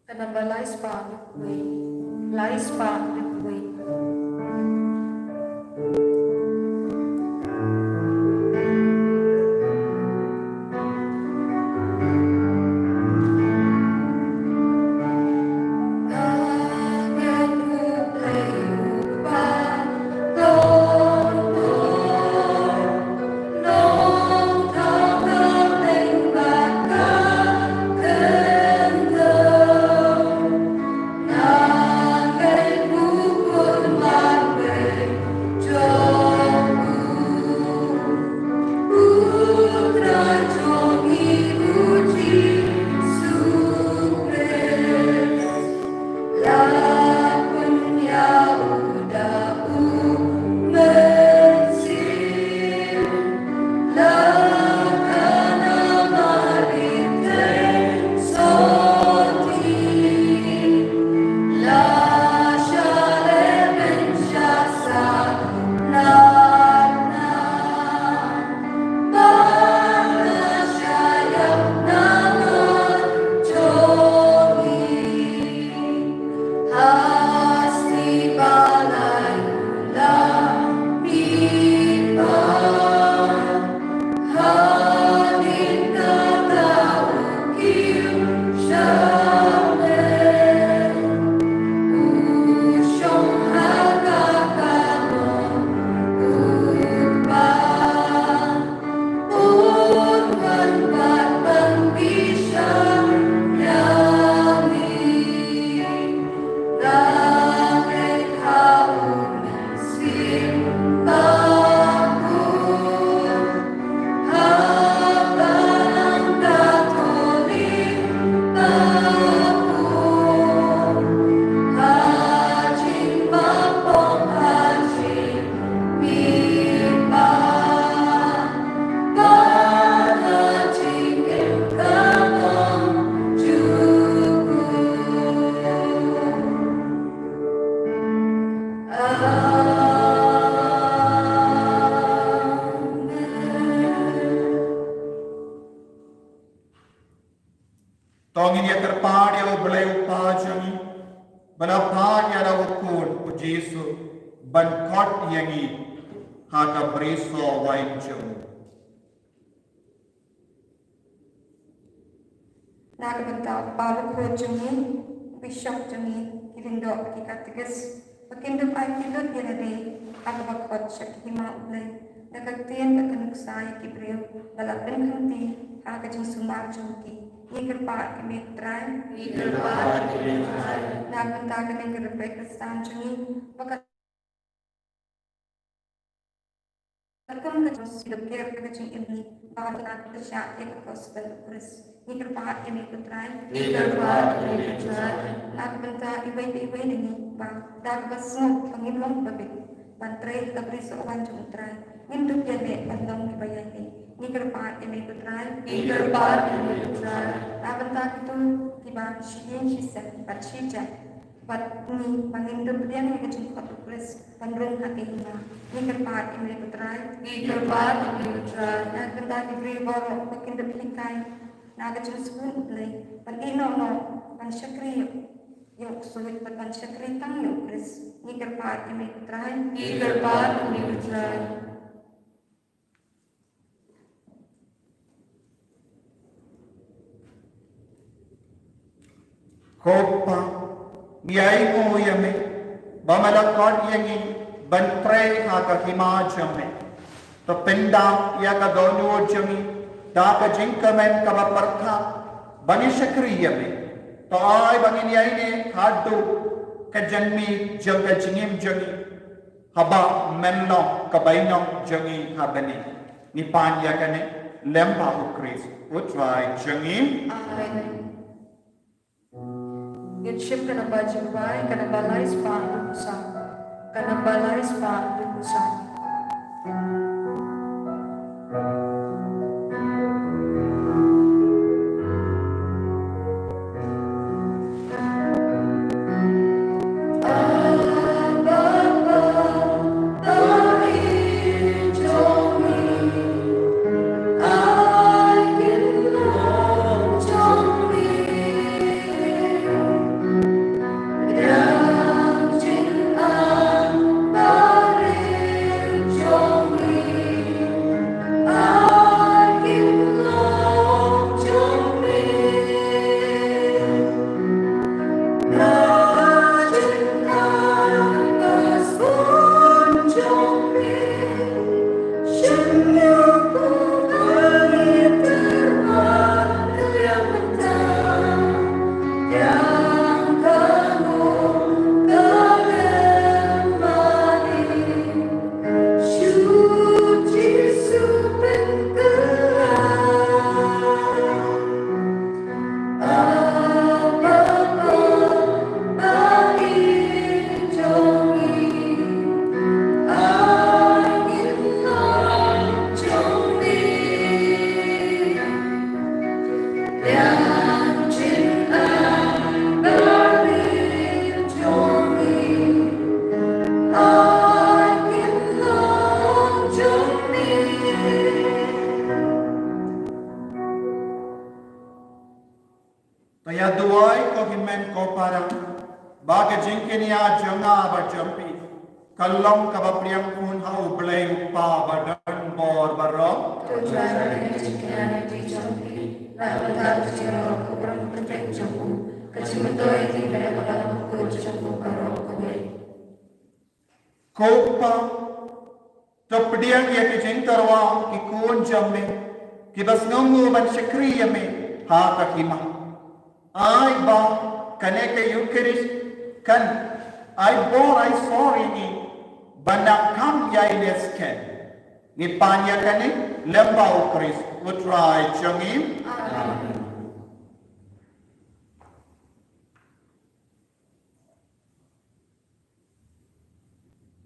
Kanamba lais pa way. Lais pa way. Nagai Tongin ya terpad ya belai upajangi. Balapad ya la ukun ujisu. Bankot yangi. Hata briso wain jemu. Nagbenta baru kojungi, bishop jungi, kirindo kikatigas, bakindo ay kilot yanade, agbakot siya kihimaulay, nagagtiyan katanuksay kibriyo, balapin kanti, agajing sumarjungki, ikerpa kimitray, nagbenta kaning kirepek stanjungi, bakat Alkum kejus hidup kira kejung ini bahwa nak bersyak yang gospel Chris. Ini kerpahat kami putrai. Nak benta ibai ini bang. Dak basung pengilong babik. Bantrai kabri seorang jumtrai. Induk yang bandong ibai ini. Ini kerpahat kami putrai. Nak benta itu tiba syiin syisah bersyijah. Bat ni pangindu dia ni kecil kot Chris. Pandrung hati ina. Ini kerpahat kami putrai. Nak benda diberi baru makin dipelikai. Nak kecil sebut play. Palino no pan syakri yuk sulit pan syakri tang yuk Chris. Ini kerpahat kami putrai. Kopa Miai mo yame, bamalakot yangi, bantray haka himajame. Tapenda yaka dono jami, daka jinkamen kabapartha, bani shakri yame. To ay bangin yaine hadu, kajanmi jaga jingim jami. Haba menno kabainong jami habani. Nipan yakane, lemba ukris, utray jangim. Amen. Gitship ka na ba jimbay, ka na balay spa lukusan. Ka na balay spa lukusan. Kaya duway ko himen ko parang baga jingkin ya janga ba jampi kalong kabapriyang kun ha ublay upa badan bor baro kopa tapdiang ya ki jingtarwa ki kun jamme ki bas nungu man shakriya me ha ka hima I ba kaneke Eucharist kan I bore I sorry ni banakam ya inesken ni panya kane lemba Eucharist utrai changim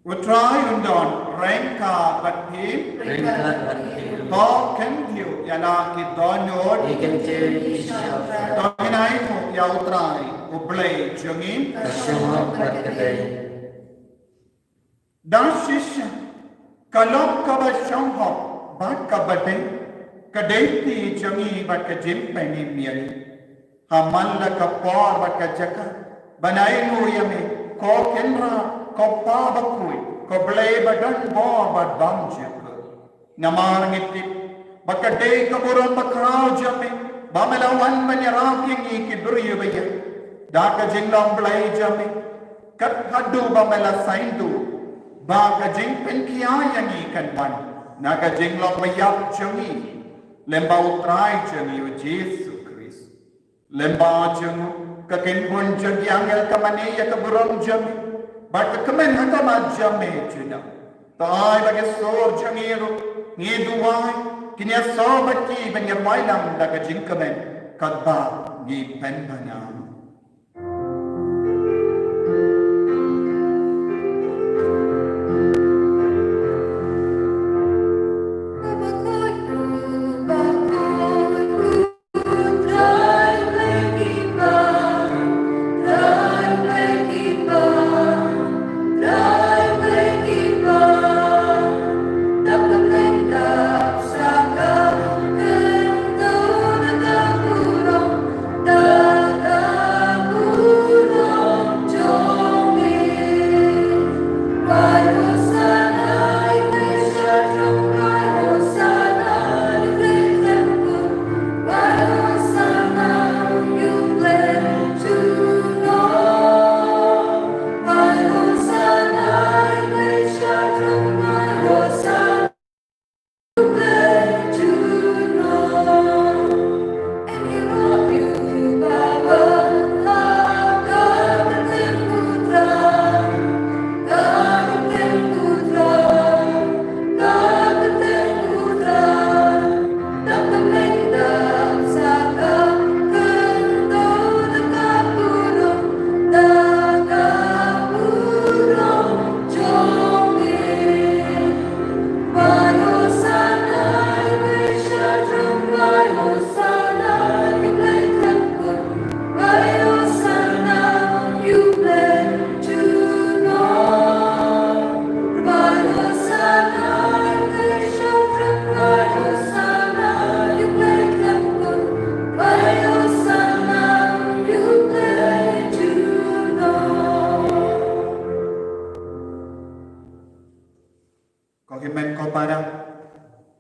utrai undon rengka bathi to kentiu yana ki donod Dominai mo ya utrai ublay jangin dashisha kalok kabasham ho bat kabate kadeti jangi bat kajim pani miyari Hamalla ka por ba ka jaka. Banai nu yame ko kenra ko pa ba kui ko blei ba dan bo ba bam jaka. Namar ngiti ba ka de ka buram ba krau jame ba mela wan ban yarak yi ki buri ba ya. Da ka jinglam blei jame kat hadu ba mela saindu ba ka jing pen kia yangi kan ban na ka jinglam ba yak jangi lemba utrai jangi o Yesu Lemba jangu kakinpun jang yangel kamane ya kaburang jami but kamen hakama jame jina tai bagi sor jangiru ngiduai kinya sobati banyarwailam daga jingkamen kadba ni penbana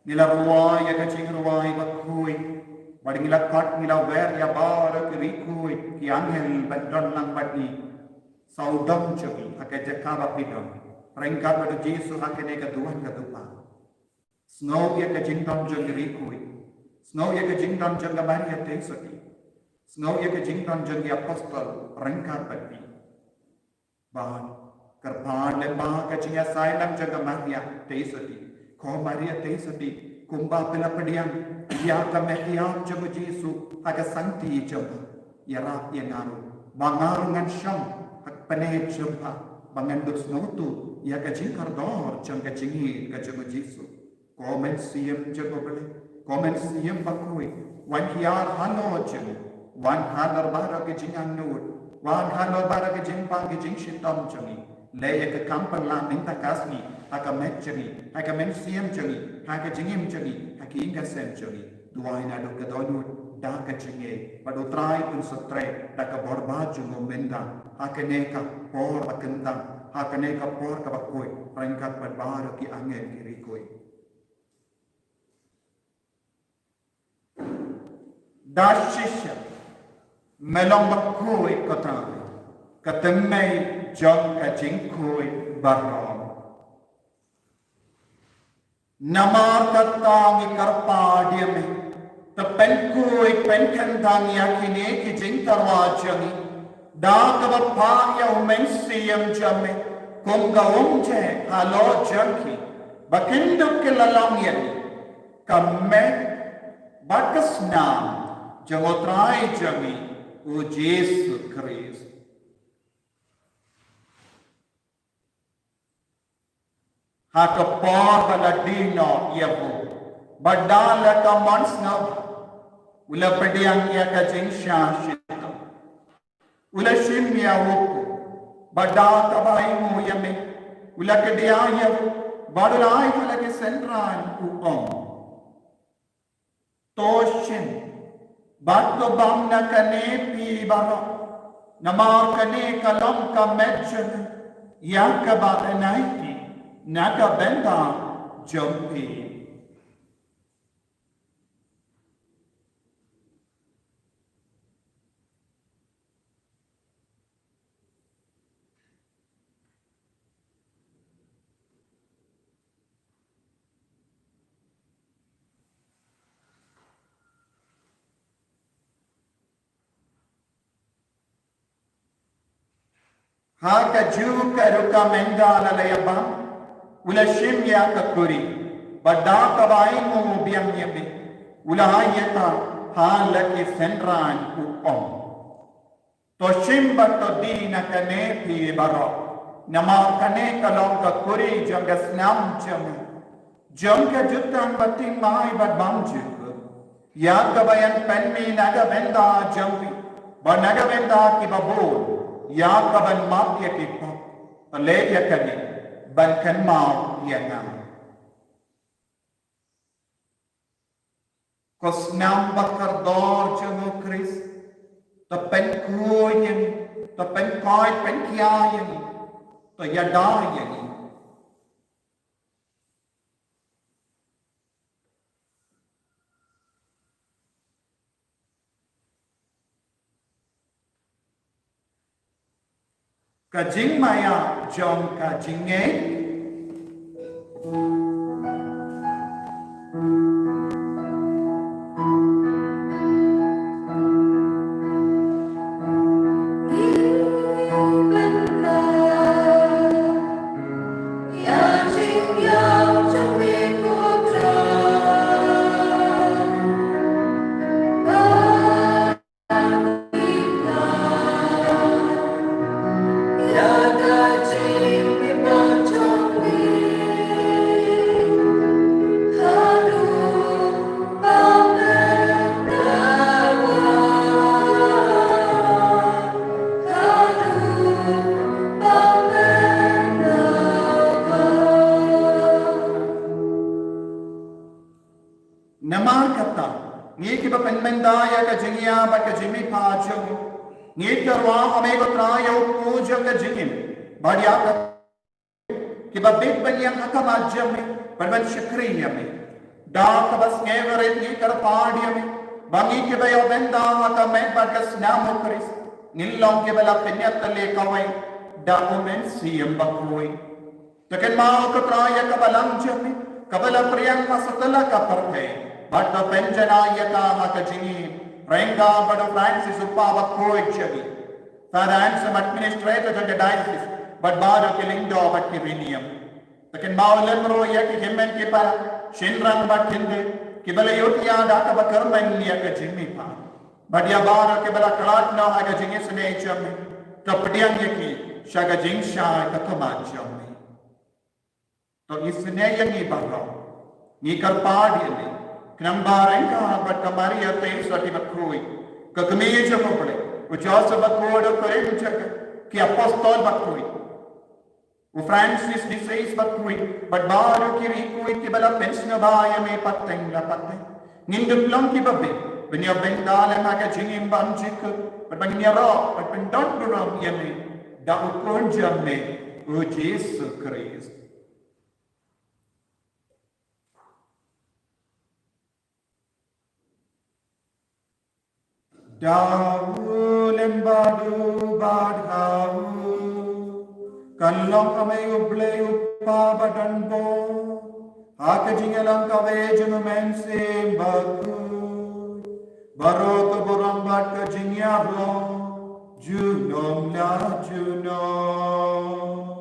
Nila ruai ya kacing ruai bakui badi nila kat nila wer ya bar ke rikui ki angel badon lang badi saudam jogi ake jakaba pidam rengkat badu Yesu ake ne ka Tuhan ka tupa snow ya kacing dom jogi rikui snow ya kacing dom jogi Maria Tesoti snow ya kacing dom jogi apostol rengkat badi bahan kerpan lembah kacing ya sayang jogi Maria Tesoti Ko Maria Tesoti kumba pela pediang ya ka mehiam jamu Yesu aga santi jamu ya rap ya ngaru bangaru ngan syam hak pene jumpa bangan dus notu ya ka jingkar dor jang ka jingi ka jamu Yesu ko men siam jamu bele ko men siam bakui wan hiar hano jamu wan hanar bara ke jingan nur wan hanar bara ke jingpang ke jing shitam jami le ka kampang la minta kasni haka met jami haka men siam jami haka jingim jami haka inga sen jami duai na do kadonu da ka jinge padu trai un sotre da ka borba jungo menda haka ne ka por akenda haka ne ka por ka bakoi rengkat barbar ki angel kiri koi da shisha melong bakoi kata katemei jong ka jingkoi barom Namar katangi karpa dia me tepen kui penkan tangi akine ki jing tarwajangi da kabapa ya umen siam jame kum gaum je halo janki bakindu ke lalang yani kamme bakas nam jangotrai jangi o Yesu Christ haka por bala dino yabu badala ka mansna ula pediang ya ka jingsha shita ula shimya wuku badata bai mu yame ula kedia ya badalai ula ke sentran u om toshin Bato bam na kanepi barok. Namar kane kalom ka medjan. Yaka ba enaiti. Naga benda jompi. Haka juu karuka menda lalayabam. Ula shim ya kakuri. Bada kawaingu biang yabi. Ula hayata halaki senran uom. To shim bato di na kane pi barok. Nama kane kalong kakuri jangga snam jami. Jangga jutang bating mai bat bam juga. Ya kabayan penmi naga benda jambi. Ba naga benda ki babur. Ya kaban maaf ya kita, oleh ya kami, bankan maaf ya nam. Kos nam bakar dor jemu Kris, tapen kuy yang, tapen koi pen kia yang, to ya dar yang. Kajing maya jom kajing Namar kata, ni kita penmendaya ke jingia bak jimi pajung, ni terwa ame ko trayo puja ke jingim, badia ka kita big banyang hakam ajame, perban syukriya me, da ka bas ngeveret ni kar paadiya me, bangi ke bayo benda hakam me barkas namo Kris, nilong ke bala penyat le kawai, da omen siyam bakoi, tekan mau ko traya ka balang jame, kabala priyang masatala ka parke. But the Penjanayaka Hakajini, Renga Badu Francis Upava Koichavi, Father Ansem administrator to the diocese, but Badu Kilindo but Kivinium. The Kinmao Lemro Yaki Himen Kipa, Shinran Batinde, Kibala Yotia Dakaba Kerman Yakajimipa, but Yabara Kibala Kalatno Hagajinis Nature, Tapadian Yaki, Shagajing Shai Kakamachami. To Isnayani Barro, Nikal Padiani. Nambarenka but Kamaria pays what he McCroy. Kakameja Mopole, which also Bakod of Korean Ki Apostol Bakui. U Francis disease Bakui, but Baru Kirikui Kibala Pensnabaya me Pateng La Pate. Nindu Plunky Babe, when you're Bengal and Magajin Banjik, but when you're raw, but when don't go wrong Yame, Daukon me, O Jesus Christ. Dawu lembadu badhau Kanlong kame uble uppa badanbo Hakajingalang kave junumense baku Barok burang bat kajinyablo Junom la junom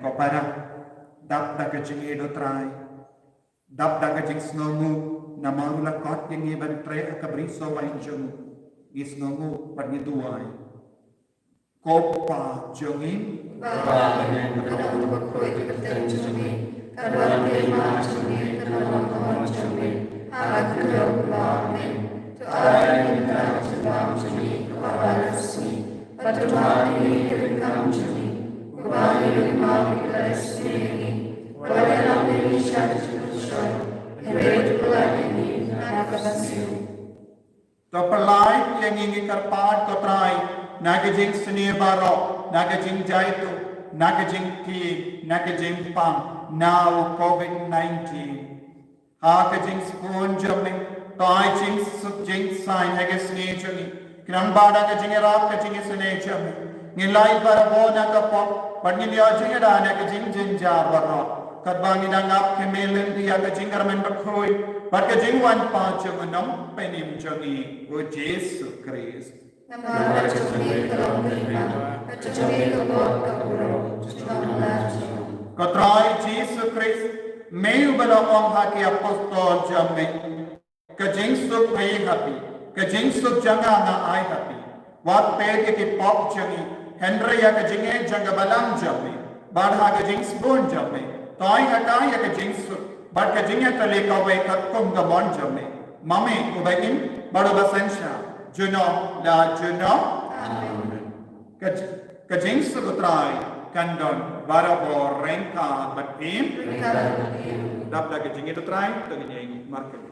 Ko para dap da kajing edo try dap da kajing snongu na maula kot yang iban tre akabriso wain jong isnongu pag duai kopa jongin Bahagian berdaun berkuat di pertanyaan jumi Karuan kelima jumi Karuan kawan jumi Alat kedua amin Tuhan yang kita sebab jumi Kepada yang ingin kerpat kotrai, nagajing seni barok, nagajing jaitu, nagajing ki, nagajing pang, now COVID-19. Hakajing spoon jamming, tai jing suk jing sign hagas ne jami, krambada kajing rap kajing sene jami, ngilai barabona kapok, pagnilia jing adana kajing jinjar barok. Kadbangi dangap kemelin dia kajing karmen berkoi, berkajing wan pajang enam penim jangi, o Yesus Kristus. Nama cumi kalau terima, cumi kebor kapuro, cuma laju. Katrai Yesus Kristus, meu bala om haki apostol jamme, kajing suk pay happy, kajing suk janga na ay happy. Wat pay ki pop jangi, Henry ya kajing janga balang jamme, badha kajing spoon jamme. Toy hatai ya kajing suk, bad kajing ya tali kawai katkum gamon jamme. Mame ubain bado basensha, juno la juno. Kajing suk utrai kandon barabo rengka batim. Dap la kajing itu trai, tengnya ini market.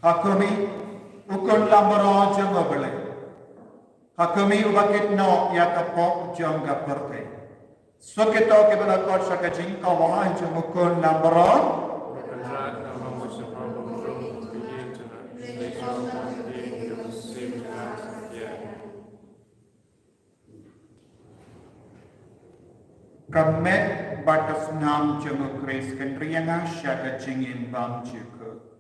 Hakumi ukon lambaro janga bale. Hakumi ubakit no ya kapok janga perte. Soketo ke bala kot sakajing kawahan jumukon lambaro. Kamet batas nam jumuk kris kendrianga sakajing imbang juku.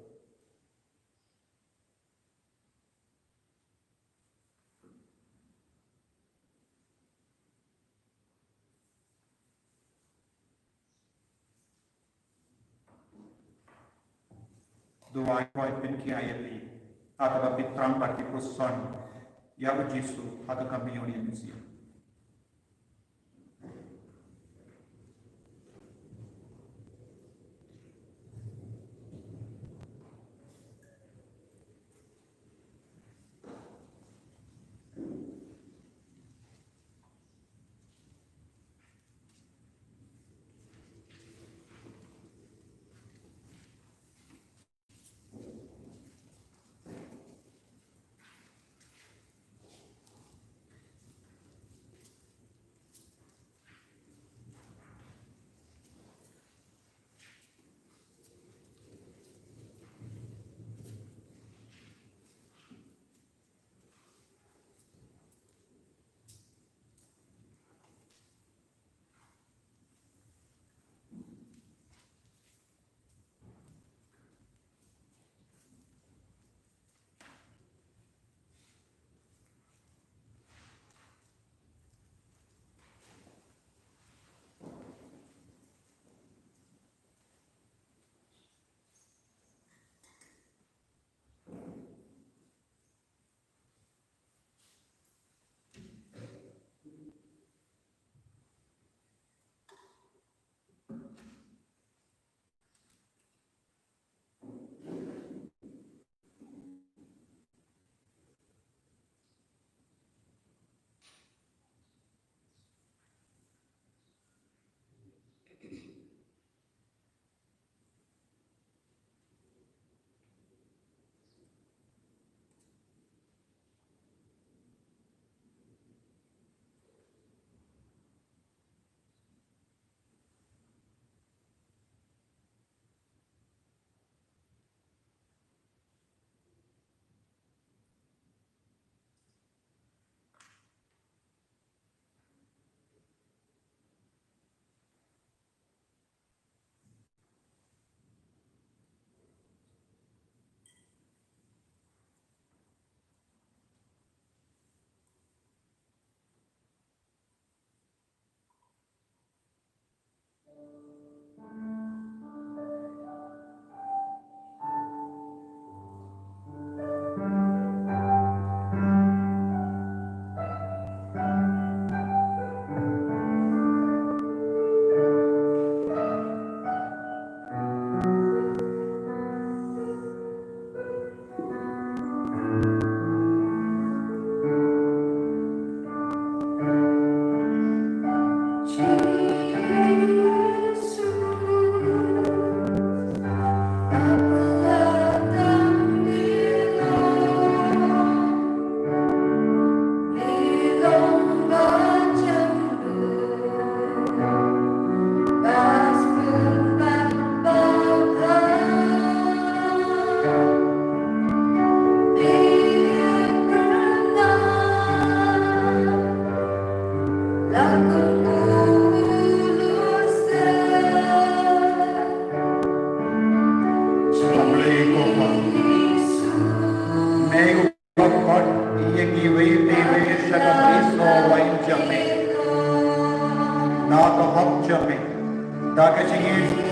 Doa koi pinki ayati, atau pitram bagi puson, ya Yesus, atau kami orang Indonesia.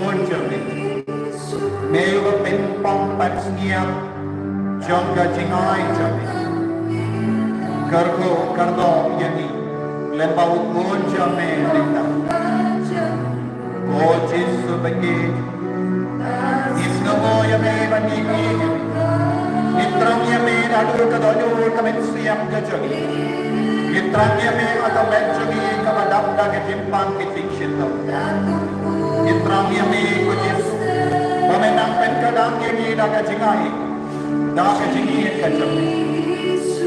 Lord Jami. Mewa Penpong Patsnia, Jonga Jingai Jami. Kargo Kardo Yani, Lembau Lord Jami Lina. Oh Jesus Bagi, Isnamo Yame Vaniki, Itram Yame Adu Kadoyo Kamensiam Gajagi. Itram Yame Atamejagi Kamadapda Gajimpang Kitikshito. Itram Yame Kujis, Bamenang Penkadang Yami Daga Jingai, Daga Jingi Kajami.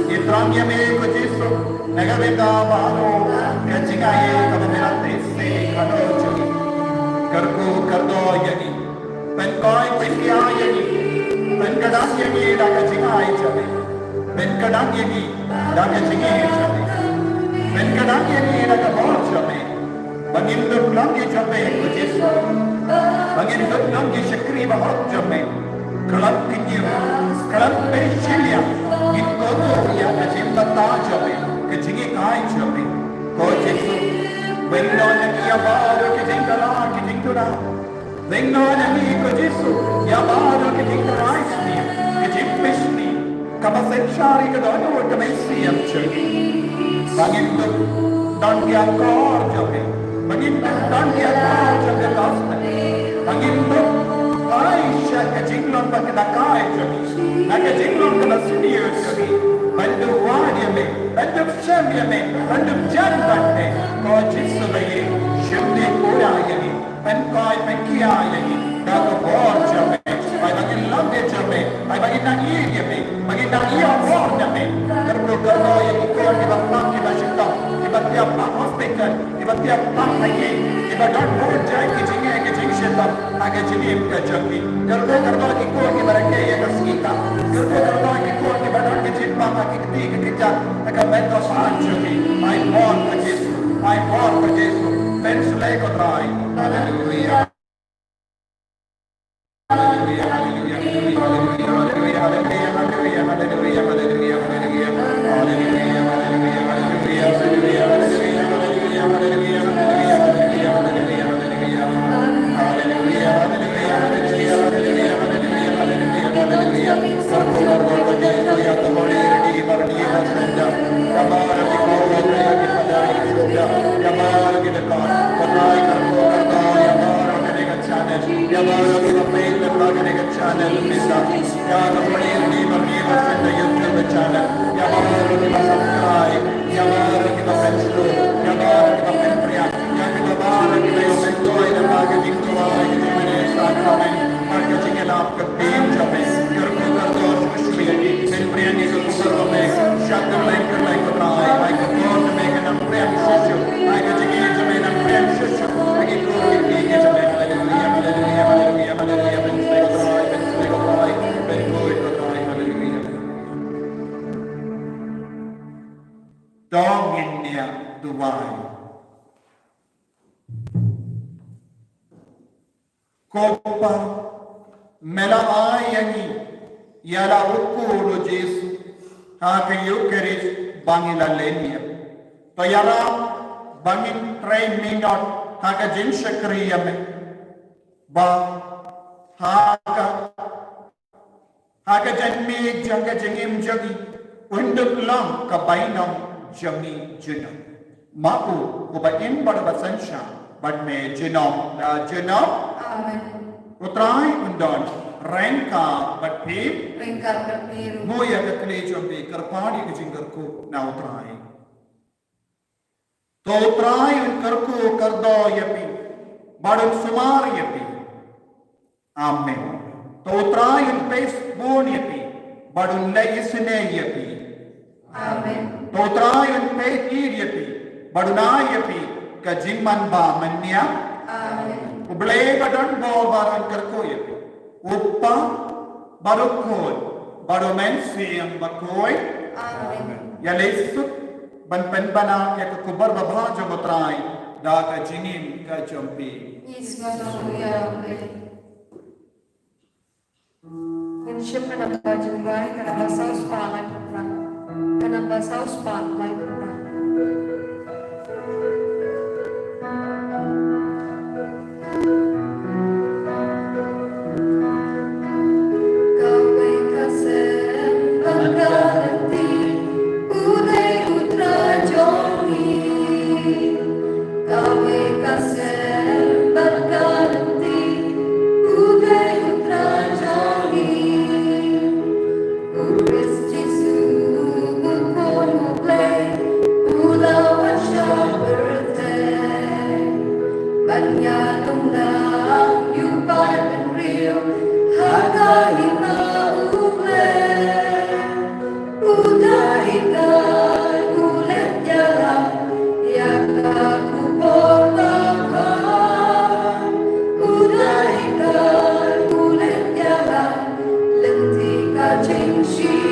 Itram Yame Kujisu, Nagaveda Baro, Gajingai Kamamirate Se Kanoji. Karko Kardo Yani, Penkoi Penkia Yani, Penkadang Yani Daga Jingai Jami, Penkadang Yani Daga Jingi Jami, Penkadang Yani Daga Bor Jami, Banginduk Langi Jami Kujisu, Banginduk Langi Shakri Bahot Jami, Kalat Kinyu, Kalat Peshilia, Inkoto Yana Jimbata Jami, Kajingi Kai Jami, Kojisu, Venona Yabaro Kijingala Kijingura, Venona Kojisu, Yabaro Kijingura Isni, Kijimpishni, Kamasechari Kadano Kamesiam Church, Banginduk Dangia Kor Jami, Banginduk Dangia Kor Jami Gospel, Banginduk Aisha Kajinglon Bakadakai Jami, Nakajinglon Kalasiniyo Jami, Bandu Wadiame, Bandu Shamiame, Bandu Janbate, Kojisu Bayi, Shimdi Urayani, Penkoi Penkiayani, Dago Bor Jami, by Bagin Lambe Jami, by Bagin Nagiyame, Bagin Nagiyame, Karbo Karboy, Kikor, Kibapang, Kibashita, Kibatia Pang Hospital, Kibatia Pang Haye, Kibadan Bor Jai, Kijinga, Kijingshita, Agajinim Kajaki, Karbo Karbo Kikor, Kibarakaya Kaskita, Karbo Karbo Kikor, Kibadan Kijipang, Kikti, Kikita, Akamento Sanjaki, I born for Jesus, I born for Jesus, Pensulego Trai, Hallelujah. Hallelujah, hallelujah, hallelujah, hallelujah, hallelujah, hallelujah, hallelujah, hallelujah, hallelujah, Copa mela ayani yala ukulu Jesu hake yukeris bangila lenia toyara bangin 3 minut hake jin shakriya me ba hake janmi janga jingim jagi unduk lam kabainam jami jina maku ubain badabasansha but me jinom Amen. Utrai undon rengka batpir Rengka berbiru. moya kakle jombe karpani kejingar ko na utrai. To utrai un karko kardo yapi badun sumar yapi. Amen. To utrai un pes bon yapi badun leisne yapi. Amen. To utrai un pes ir yapi baduna yapi kajimman ba manya. Amen. Ublay badan bol baran kerkoy. Uppa barukol baromen siyang bakoy. Amen. Yalisuk ban penbana ya kubar babha jomotray da ka jingin ka jompi. Hallelujah. Worship kana bajungai kana basaus palai putra. Kana basaus palai putra. She